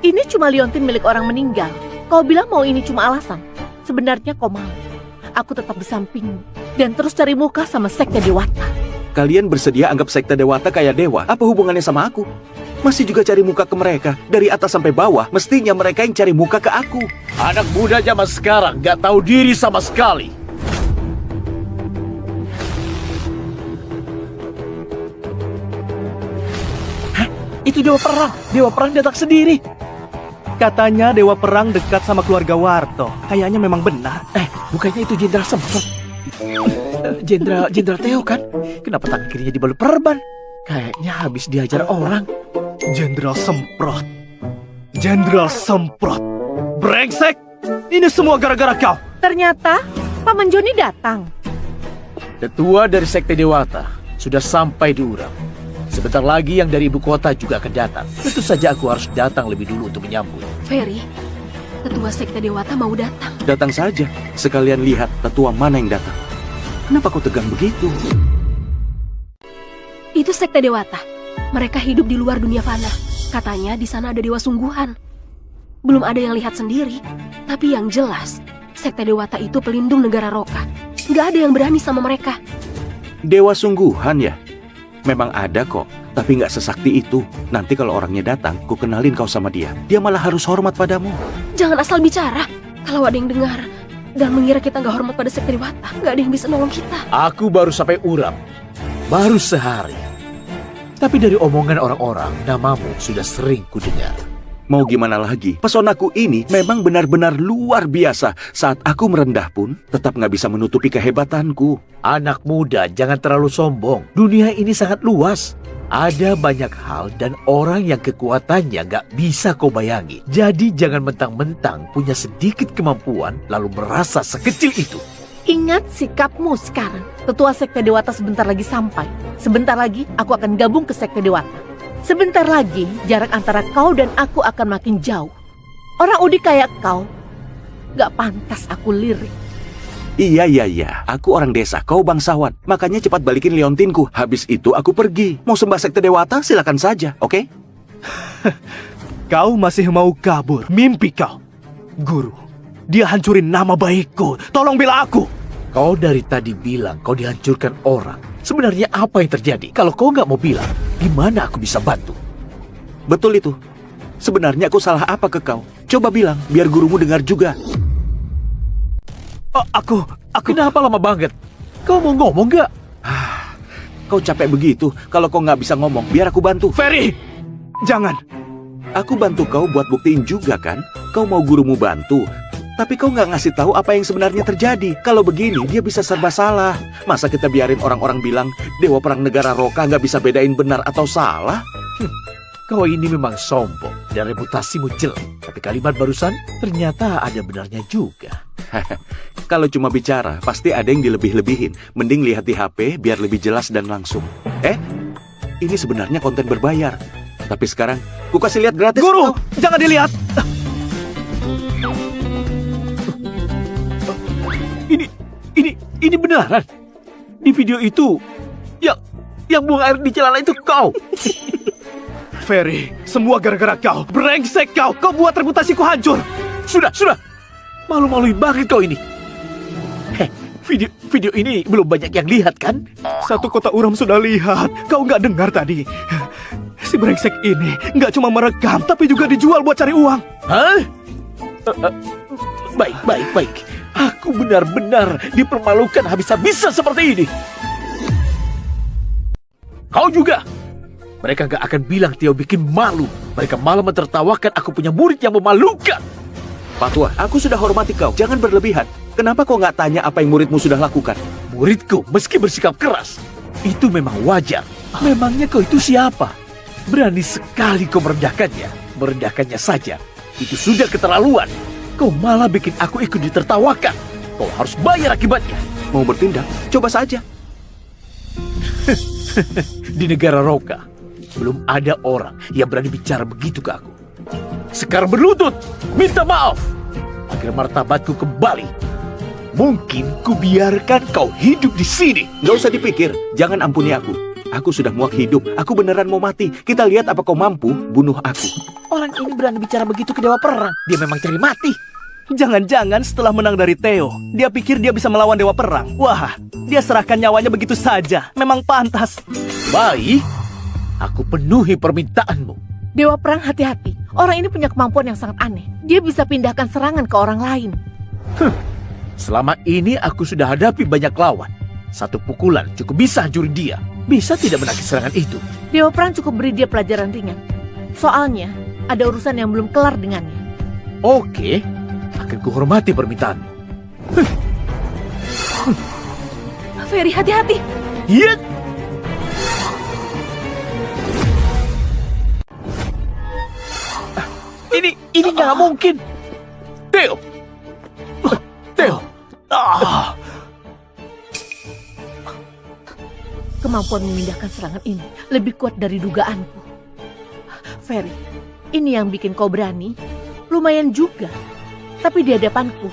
Ini cuma Leontin milik orang meninggal. Kau bilang mau ini cuma alasan. Sebenarnya kau mau. Aku tetap di sampingmu. Dan terus cari muka sama sekte Dewata. Kalian bersedia anggap sekte Dewata kayak dewa? Apa hubungannya sama aku? Masih juga cari muka ke mereka. Dari atas sampai bawah, mestinya mereka yang cari muka ke aku. Anak muda zaman sekarang gak tahu diri sama sekali. Hah? Itu Dewa Perang. Dewa Perang datang sendiri. Katanya Dewa Perang dekat sama keluarga Warto. Kayaknya memang benar. Bukannya itu Jenderal Semprot? Jenderal Theo kan? Kenapa tangan kirinya dibalut perban? Kayaknya habis diajar orang. Jenderal Semprot. Jenderal Semprot. Brengsek! Ini semua gara-gara kau. Ternyata Paman Joni datang. Tetua dari sekte Dewata sudah sampai di Uram. Sebentar lagi yang dari ibu kota juga akan datang. Tentu saja aku harus datang lebih dulu untuk menyambut. Ferry, tetua sekte Dewata mau datang. Datang saja, sekalian lihat tetua mana yang datang. Kenapa kau tegang begitu? Itu sekte Dewata. Mereka hidup di luar dunia fana. Katanya di sana ada dewa sungguhan. Belum ada yang lihat sendiri. Tapi yang jelas, sekte Dewata itu pelindung negara Roka. Gak ada yang berani sama mereka. Dewa sungguhan ya? Memang ada kok, tapi nggak sesakti itu. Nanti kalau orangnya datang, ku kenalin kau sama dia. Dia malah harus hormat padamu. Jangan asal bicara. Kalau ada yang dengar dan mengira kita nggak hormat pada sekte Dewata, nggak ada yang bisa nolong kita. Aku baru sampai Uram. Baru sehari. Tapi dari omongan orang-orang, namamu sudah sering kudengar. Mau gimana lagi? Pesonaku ini memang benar-benar luar biasa. Saat aku merendah pun, tetap nggak bisa menutupi kehebatanku. Anak muda, jangan terlalu sombong. Dunia ini sangat luas. Ada banyak hal dan orang yang kekuatannya nggak bisa kau bayangi. Jadi jangan mentang-mentang punya sedikit kemampuan lalu merasa sekecil itu. Ingat sikapmu sekarang. Tetua Sekte Dewata sebentar lagi sampai. Sebentar lagi aku akan gabung ke Sekte Dewata. Sebentar lagi jarak antara kau dan aku akan makin jauh. Orang udik kayak kau gak pantas aku lirik. Iya. Aku orang desa, kau bangsawan. Makanya cepat balikin liontinku. Habis itu aku pergi. Mau sembah Sekte Dewata, silakan saja, oke? Kau masih mau kabur? Mimpi kau. Guru, dia hancurin nama baikku. Tolong bela aku. Kau dari tadi bilang kau dihancurkan orang. Sebenarnya apa yang terjadi? Kalau kau nggak mau bilang, gimana aku bisa bantu? Betul itu. Sebenarnya aku salah apa ke kau? Coba bilang, biar gurumu dengar juga. Aku... Kenapa lama banget? Kau mau ngomong nggak? Kau capek begitu. Kalau kau nggak bisa ngomong, biar aku bantu. Ferry, jangan. Aku bantu kau buat buktiin juga kan? Kau mau gurumu bantu, tapi kau nggak ngasih tahu apa yang sebenarnya terjadi. Kalau begini, dia bisa serba salah. Masa kita biarin orang-orang bilang Dewa Perang Negara Roka nggak bisa bedain benar atau salah? Kau ini memang sombong dan reputasimu jelek. Tapi kalimat barusan ternyata ada benarnya juga. Kalau cuma bicara, pasti ada yang dilebih-lebihin. Mending lihat di HP biar lebih jelas dan langsung. Ini sebenarnya konten berbayar. Tapi sekarang, ku kasih lihat gratis. Guru, jangan dilihat. Ini beneran. Di video itu, yang buang air di celana itu kau. Ferry, semua gara-gara kau. Brengsek kau. Kau buat reputasiku hancur. Sudah. Malu-maluin banget kau ini. Video ini belum banyak yang lihat kan? Satu kota Uram sudah lihat. Kau nggak dengar tadi? Si brengsek ini nggak cuma merekam, tapi juga dijual buat cari uang. Hah? Baik. Aku benar-benar dipermalukan habis-habisan seperti ini. Kau juga. Mereka gak akan bilang Tio bikin malu. Mereka malah mentertawakan aku punya murid yang memalukan. Pak Tua, aku sudah hormati kau. Jangan berlebihan. Kenapa kau nggak tanya apa yang muridmu sudah lakukan? Muridku meski bersikap keras, itu memang wajar. Memangnya kau itu siapa? Berani sekali kau merendahkannya. Merendahkannya saja. Itu sudah keterlaluan. Kau malah bikin aku ikut ditertawakan. Kau harus bayar akibatnya. Mau bertindak? Coba saja. Di negara Roka, belum ada orang yang berani bicara begitu ke aku. Sekarang berlutut, minta maaf. Agar martabatku kembali. Mungkin ku biarkan kau hidup di sini. Gak usah dipikir, jangan ampuni aku. Aku sudah muak hidup, aku beneran mau mati. Kita lihat apa kau mampu bunuh aku. Orang ini berani bicara begitu ke Dewa Perang. Dia memang cari mati. Jangan-jangan setelah menang dari Theo, dia pikir dia bisa melawan Dewa Perang. Wah, dia serahkan nyawanya begitu saja. Memang pantas. Baik, aku penuhi permintaanmu. Dewa Perang hati-hati. Orang ini punya kemampuan yang sangat aneh. Dia bisa pindahkan serangan ke orang lain. Selama ini aku sudah hadapi banyak lawan. Satu pukulan cukup bisa hancurin dia. Bisa tidak menangkis serangan itu. Dewa Perang cukup beri dia pelajaran ringan. Soalnya, ada urusan yang belum kelar dengannya. Oke, akan kuhormati permintaanmu. Ferry, hati-hati. Yet. Ini nggak mungkin. Theo. Kemampuan memindahkan serangan ini lebih kuat dari dugaanku. Ferry, ini yang bikin kau berani? Lumayan juga. Tapi di hadapanku,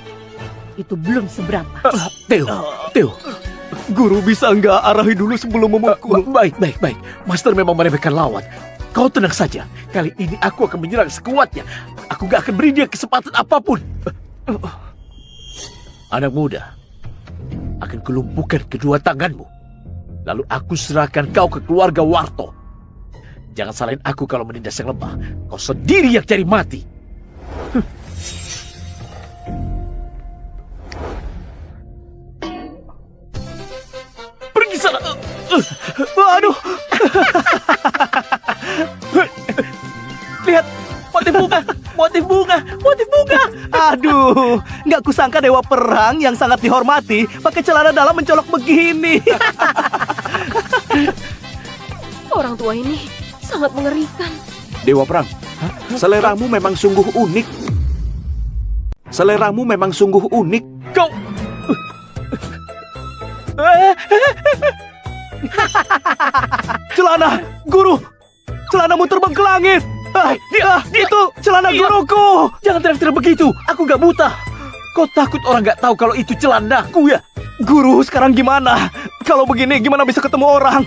itu belum seberapa. Theo. Guru bisa nggak arahi dulu sebelum memukul? Baik. Master memang meremehkan lawan. Kau tenang saja. Kali ini aku akan menyerang sekuatnya. Aku gak akan beri dia kesempatan apapun. Anak muda, akan kulumpuhkan kedua tanganmu. Lalu aku serahkan kau ke keluarga Warto. Jangan salahin aku kalau menindas yang lemah. Kau sendiri yang cari mati. Pergi sana. Aduh. Lihat, mati muka. Aduh, nggak kusangka dewa perang yang sangat dihormati pakai celana dalam mencolok begini. Orang tua ini sangat mengerikan. Dewa Perang, seleramu memang sungguh unik. Seleramu memang sungguh unik. Kau... Celana, guru! Celanamu terbang ke langit! Itu celana guruku! Jangan teriak-teriak begitu. Aku gak buta. Kau takut orang gak tahu kalau itu celanaku ya? Guru, sekarang gimana? Kalau begini, gimana bisa ketemu orang?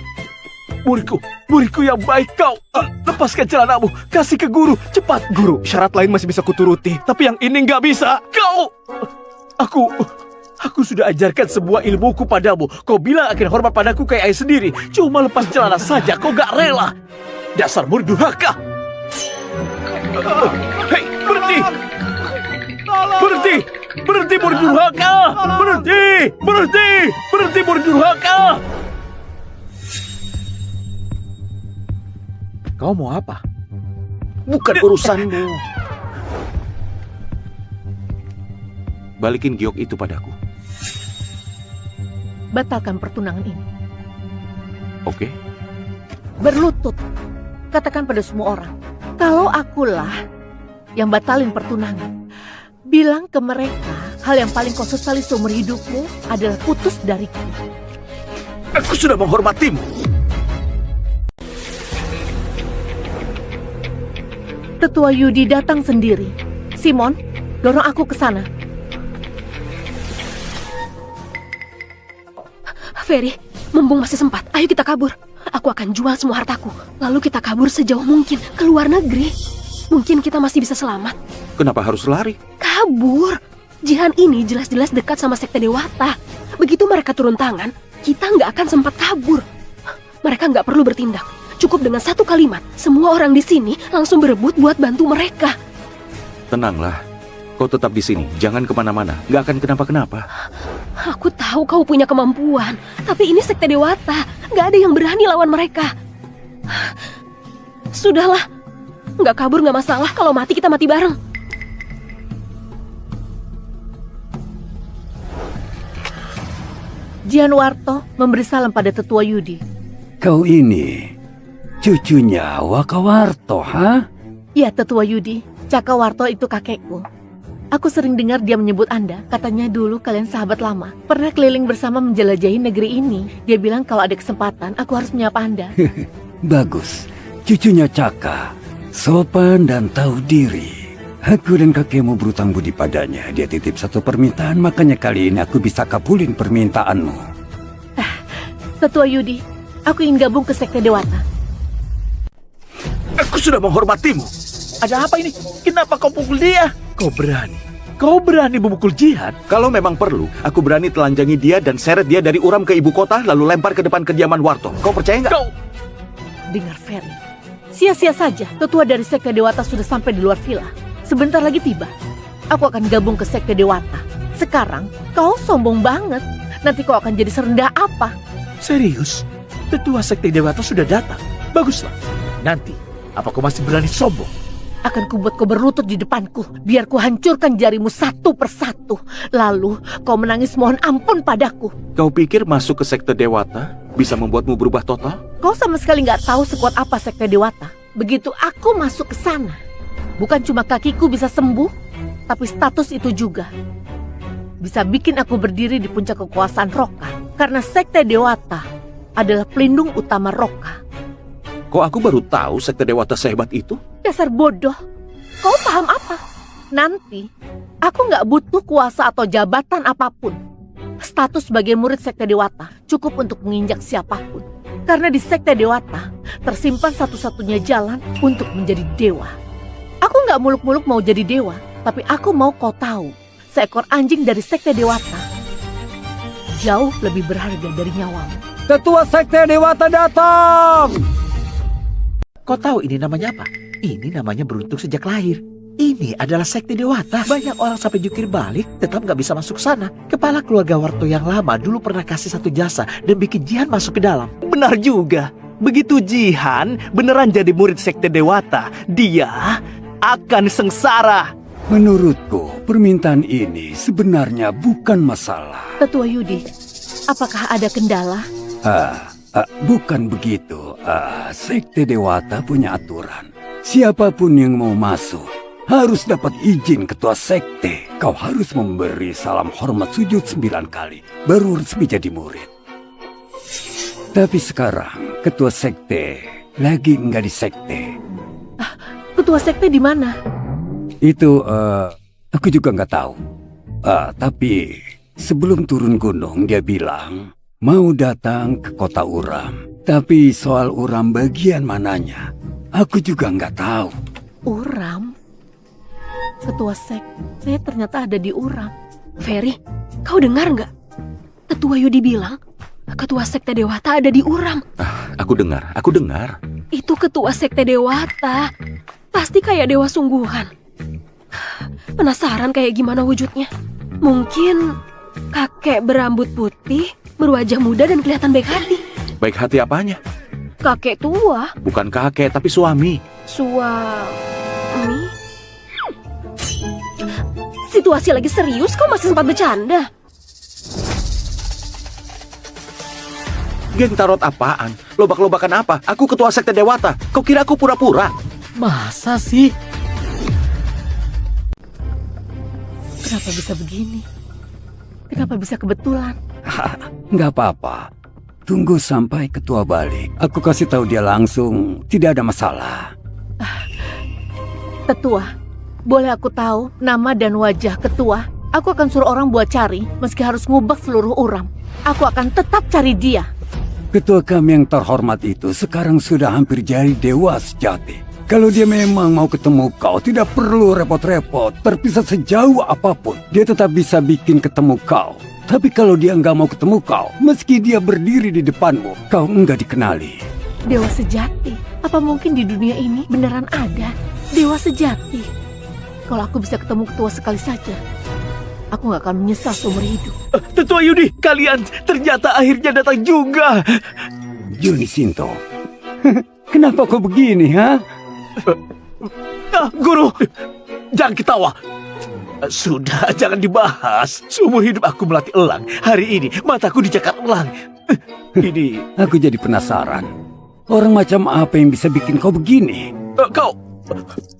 Muridku yang baik kau. Lepaskan celanamu, kasih ke guru, cepat. Guru, syarat lain masih bisa kuturuti, tapi yang ini nggak bisa. Kau! Aku sudah ajarkan semua ilmuku padamu. Kau bilang akan hormat padaku kayak ayah sendiri. Cuma lepas celana saja kau gak rela. Dasar murid durhaka. Hei, berhenti! Berhenti! Berhenti murid durhaka! Berhenti! Berhenti! Berhenti murid durhaka! Kau mau apa? Bukan urusanmu. Balikin giok itu padaku. Batalkan pertunangan ini. Oke? Berlutut. Katakan pada semua orang, kalau akulah yang batalin pertunangan. Bilang ke mereka, hal yang paling kau sesali seumur hidupmu adalah putus dariku. Aku sudah menghormatimu. Tetua Yudi datang sendiri. Simon, dorong aku ke sana. Ferry, mumpung masih sempat, ayo kita kabur. Aku akan jual semua hartaku, lalu kita kabur sejauh mungkin ke luar negeri. Mungkin kita masih bisa selamat. Kenapa harus lari? Kabur. Jihan ini jelas-jelas dekat sama sekte Dewata. Begitu mereka turun tangan, kita nggak akan sempat kabur. Mereka nggak perlu bertindak. Cukup dengan satu kalimat, semua orang di sini langsung berebut buat bantu mereka. Tenanglah. Kau tetap di sini, jangan kemana-mana. Nggak akan kenapa-kenapa. Aku tahu kau punya kemampuan, tapi ini sekte Dewata. Nggak ada yang berani lawan mereka. Sudahlah, nggak kabur nggak masalah. Kalau mati kita mati bareng. Jihan Warto memberi salam pada Tetua Yudi. Kau ini cucunya Wakawarto, ha? Ya, Tetua Yudi, Cakawarto itu kakekku. Aku sering dengar dia menyebut Anda. Katanya dulu kalian sahabat lama. Pernah keliling bersama menjelajahi negeri ini. Dia bilang kalau ada kesempatan, aku harus menyapa Anda. Bagus. Cucunya Caka. Sopan dan tahu diri. Aku dan kakekmu berutang budi padanya. Dia titip satu permintaan, makanya kali ini aku bisa kabulin permintaanmu. Tetua Yudi, aku ingin gabung ke sekte Dewata. Aku sudah menghormatimu. Ada apa ini? Kenapa kau pukul dia? Kau berani memukul Jihan? Kalau memang perlu, aku berani telanjangi dia dan seret dia dari Uram ke ibu kota, lalu lempar ke depan kediaman Warto. Kau percaya nggak? Kau... Dengar Ferry, sia-sia saja tetua dari sekte Dewata sudah sampai di luar villa. Sebentar lagi tiba. Aku akan gabung ke sekte Dewata. Sekarang, kau sombong banget. Nanti kau akan jadi serendah apa? Serius? Tetua sekte Dewata sudah datang. Baguslah. Nanti, apa kau masih berani sombong? Akan kubuat kau berlutut di depanku, biar ku hancurkan jarimu satu persatu. Lalu kau menangis mohon ampun padaku. Kau pikir masuk ke sekte Dewata bisa membuatmu berubah total? Kau sama sekali nggak tahu sekuat apa sekte Dewata. Begitu aku masuk ke sana, bukan cuma kakiku bisa sembuh, tapi status itu juga bisa bikin aku berdiri di puncak kekuasaan Roka. Karena sekte Dewata adalah pelindung utama Roka. Kok aku baru tahu sekte Dewata sehebat itu? Dasar bodoh. Kau paham apa? Nanti, aku nggak butuh kuasa atau jabatan apapun. Status sebagai murid sekte Dewata cukup untuk menginjak siapapun. Karena di sekte Dewata tersimpan satu-satunya jalan untuk menjadi dewa. Aku nggak muluk-muluk mau jadi dewa, tapi aku mau kau tahu, seekor anjing dari sekte Dewata jauh lebih berharga dari nyawamu. Ketua sekte Dewata datang! Kau tahu ini namanya apa? Ini namanya beruntung sejak lahir. Ini adalah sekte Dewata. Banyak orang sampai jukir balik tetap nggak bisa masuk sana. Kepala keluarga Warto yang lama dulu pernah kasih satu jasa dan bikin Jihan masuk ke dalam. Benar juga. Begitu Jihan beneran jadi murid sekte Dewata, dia akan sengsara. Menurutku, permintaan ini sebenarnya bukan masalah. Tetua Yudi, apakah ada kendala? Bukan begitu. Sekte Dewata punya aturan. Siapapun yang mau masuk harus dapat izin ketua sekte. Kau harus memberi salam hormat sujud 9 kali, baru resmi jadi murid. Tapi sekarang ketua sekte lagi nggak di sekte. Ketua sekte di mana? Itu aku juga nggak tahu. Tapi sebelum turun gunung dia bilang mau datang ke kota Uram. Tapi soal Uram bagian mananya, aku juga nggak tahu. Uram? Ketua sekte ternyata ada di Uram. Ferry, kau dengar nggak? Tetua Yudi bilang ketua sekte Dewata ada di Uram. Aku dengar. Itu ketua sekte Dewata. Pasti kayak dewa sungguhan. Penasaran kayak gimana wujudnya? Mungkin kakek berambut putih, berwajah muda dan kelihatan baik hati. Baik hati apanya? Kakek tua. Bukan kakek, tapi suami. Suami? Situasi lagi serius, kau masih sempat bercanda? Geng tarot apaan? Lobak-lobakan apa? Aku ketua sekte Dewata. Kau kira aku pura-pura? Masa sih? Kenapa bisa begini? Kenapa bisa kebetulan? Nggak apa-apa. Tunggu sampai ketua balik. Aku kasih tahu dia langsung. Tidak ada masalah. Tetua, boleh aku tahu nama dan wajah ketua? Aku akan suruh orang buat cari, meski harus ngubek seluruh Uram. Aku akan tetap cari dia. Ketua kami yang terhormat itu sekarang sudah hampir jadi dewa sejati. Kalau dia memang mau ketemu kau, tidak perlu repot-repot. Terpisah sejauh apapun, dia tetap bisa bikin ketemu kau. Tapi kalau dia nggak mau ketemu kau, meski dia berdiri di depanmu, kau nggak dikenali. Dewa sejati? Apa mungkin di dunia ini beneran ada dewa sejati? Kalau aku bisa ketemu ketua sekali saja, aku nggak akan menyesal seumur hidup. Tetua Yudi, kalian ternyata akhirnya datang juga. Juni Sinto, kenapa kau begini, ha? Guru, jangan ketawa. Sudah, jangan dibahas. Seumur hidup aku melatih elang. Hari ini mataku dicakar elang. Ini... Aku jadi penasaran. Orang macam apa yang bisa bikin kau begini? Kau...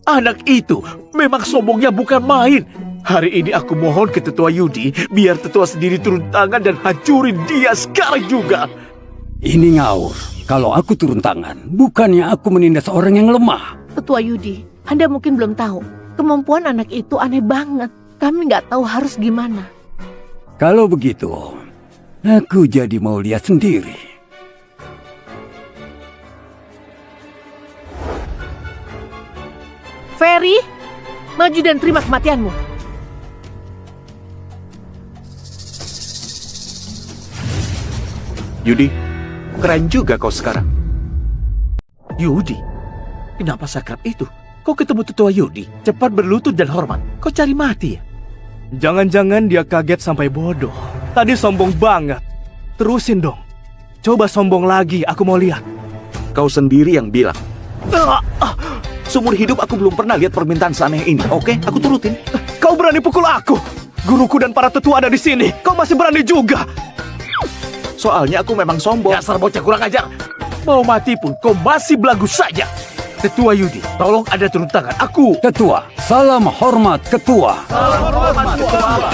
Anak itu memang sombongnya bukan main. Hari ini aku mohon ke Tetua Yudi, biar Tetua sendiri turun tangan dan hancurin dia sekarang juga. Ini ngawur. Kalau aku turun tangan, bukannya aku menindas orang yang lemah. Tetua Yudi, Anda mungkin belum tahu. Kemampuan anak itu aneh banget. Kami nggak tahu harus gimana. Kalau begitu, aku jadi mau lihat sendiri. Ferry, maju dan terima kematianmu. Yudi, keren juga kau sekarang. Yudi? Kenapa sakrap itu? Kau ketemu Tetua Yudi, cepat berlutut dan hormat. Kau cari mati ya? Jangan-jangan dia kaget sampai bodoh. Tadi sombong banget. Terusin dong. Coba sombong lagi, aku mau lihat. Kau sendiri yang bilang. Seumur hidup aku belum pernah lihat permintaan seaneh ini. Oke, aku turutin. Kau berani pukul aku? Guruku dan para tetua ada di sini. Kau masih berani juga? Soalnya aku memang sombong. Dasar bocah kurang ajar. Mau mati pun kau masih belagu saja. Tetua Yudi, tolong ada turun tangan. Aku... Ketua, salam hormat ketua. Salam hormat ketua.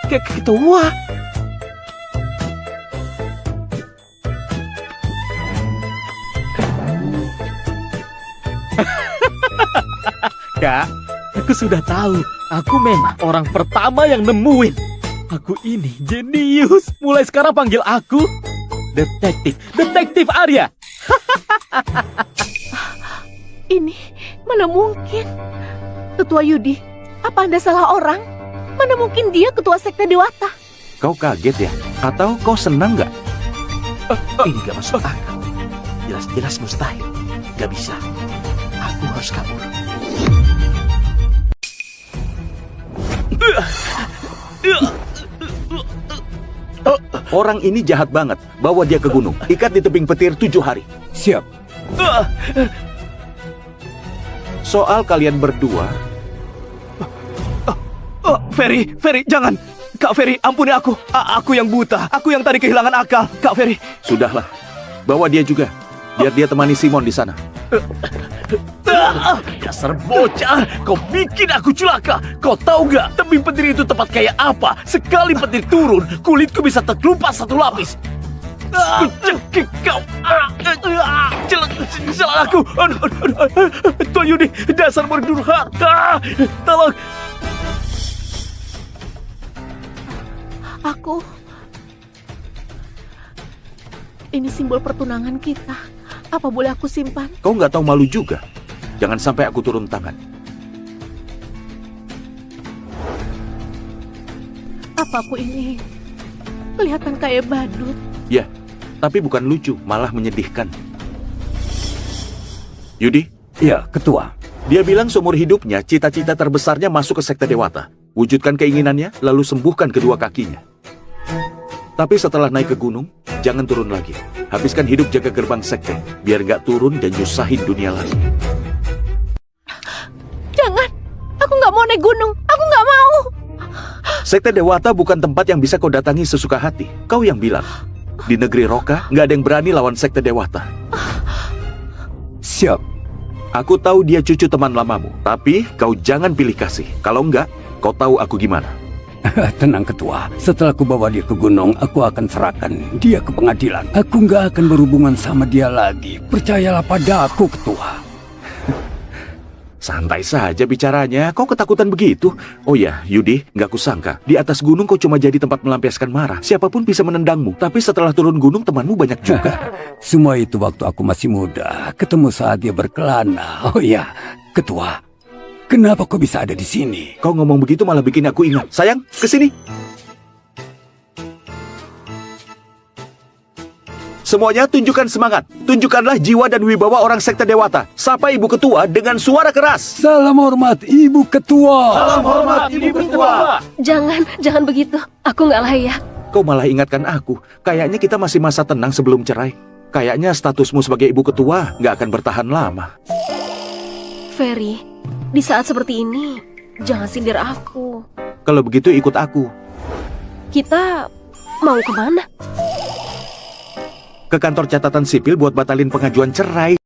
Ketua? Kak, aku sudah tahu. Aku memang orang pertama yang nemuin. Aku ini jenius. Mulai sekarang panggil aku Detektif Arya. Ini mana mungkin? Tetua Yudi, apa Anda salah orang? Mana mungkin dia ketua sekte Dewata? Kau kaget ya? Atau kau senang nggak? Ini gak masuk akal. Jelas-jelas mustahil. Gak bisa. Aku harus kabur. Orang ini jahat banget. Bawa dia ke gunung. Ikat di tebing petir 7 hari. Siap. Soal kalian berdua, Ferry, jangan. Kak Ferry, ampuni aku. Aku yang buta. Aku yang tadi kehilangan akal. Kak Ferry. sudahlah. Bawa dia juga. Biar dia temani Simon di sana. Dasar bocah, kau bikin aku celaka. Kau tahu gak, tebing petir itu tempat kayak apa? Sekali petir turun, kulitku bisa terkelupas satu lapis. Ku cekik kau. Celak aku. Tuan Yudi, dasar berdurhaka. Tolong. Ini simbol pertunangan kita. Apa boleh aku simpan? Kau nggak tahu malu juga. Jangan sampai aku turun tangan. Apa aku ini kelihatan kayak badut? Ya, tapi bukan lucu, malah menyedihkan. Yudi, Ya, Ketua. dia bilang seumur hidupnya cita-cita terbesarnya masuk ke sekte Dewata. Wujudkan keinginannya, lalu sembuhkan kedua kakinya. Tapi setelah naik ke gunung, jangan turun lagi. Habiskan hidup jaga gerbang sekte, biar nggak turun dan nyusahin dunia lagi. Jangan! Aku nggak mau naik gunung! Aku nggak mau! Sekte Dewata bukan tempat yang bisa kau datangi sesuka hati. Kau yang bilang. Di negeri Roka, nggak ada yang berani lawan sekte Dewata. Siap. Aku tahu dia cucu teman lamamu, tapi kau jangan pilih kasih. Kalau enggak, kau tahu aku gimana. Tenang, Ketua. Setelah aku bawa dia ke gunung, aku akan serahkan dia ke pengadilan. Aku nggak akan berhubungan sama dia lagi. Percayalah pada aku, Ketua. Santai saja bicaranya, kau ketakutan begitu. Oh ya, Yudi, nggak kusangka. Di atas gunung kau cuma jadi tempat melampiaskan marah. Siapapun bisa menendangmu. Tapi setelah turun gunung, temanmu banyak juga. Semua itu waktu aku masih muda. Ketemu saat dia berkelana. Oh ya, Ketua. Kenapa kau bisa ada di sini? Kau ngomong begitu malah bikin aku ingat. Sayang, kesini. Semuanya tunjukkan semangat. Tunjukkanlah jiwa dan wibawa orang sekte Dewata. Sapa Ibu Ketua dengan suara keras. Salam hormat, Ibu Ketua. Salam hormat, Ibu Ketua. Jangan begitu. Aku nggak layak. Kau malah ingatkan aku. Kayaknya kita masih masa tenang sebelum cerai. Kayaknya statusmu sebagai Ibu Ketua nggak akan bertahan lama. Ferry, di saat seperti ini, jangan sindir aku. Kalau begitu ikut aku. Kita mau kemana? Ke kantor catatan sipil buat batalin pengajuan cerai.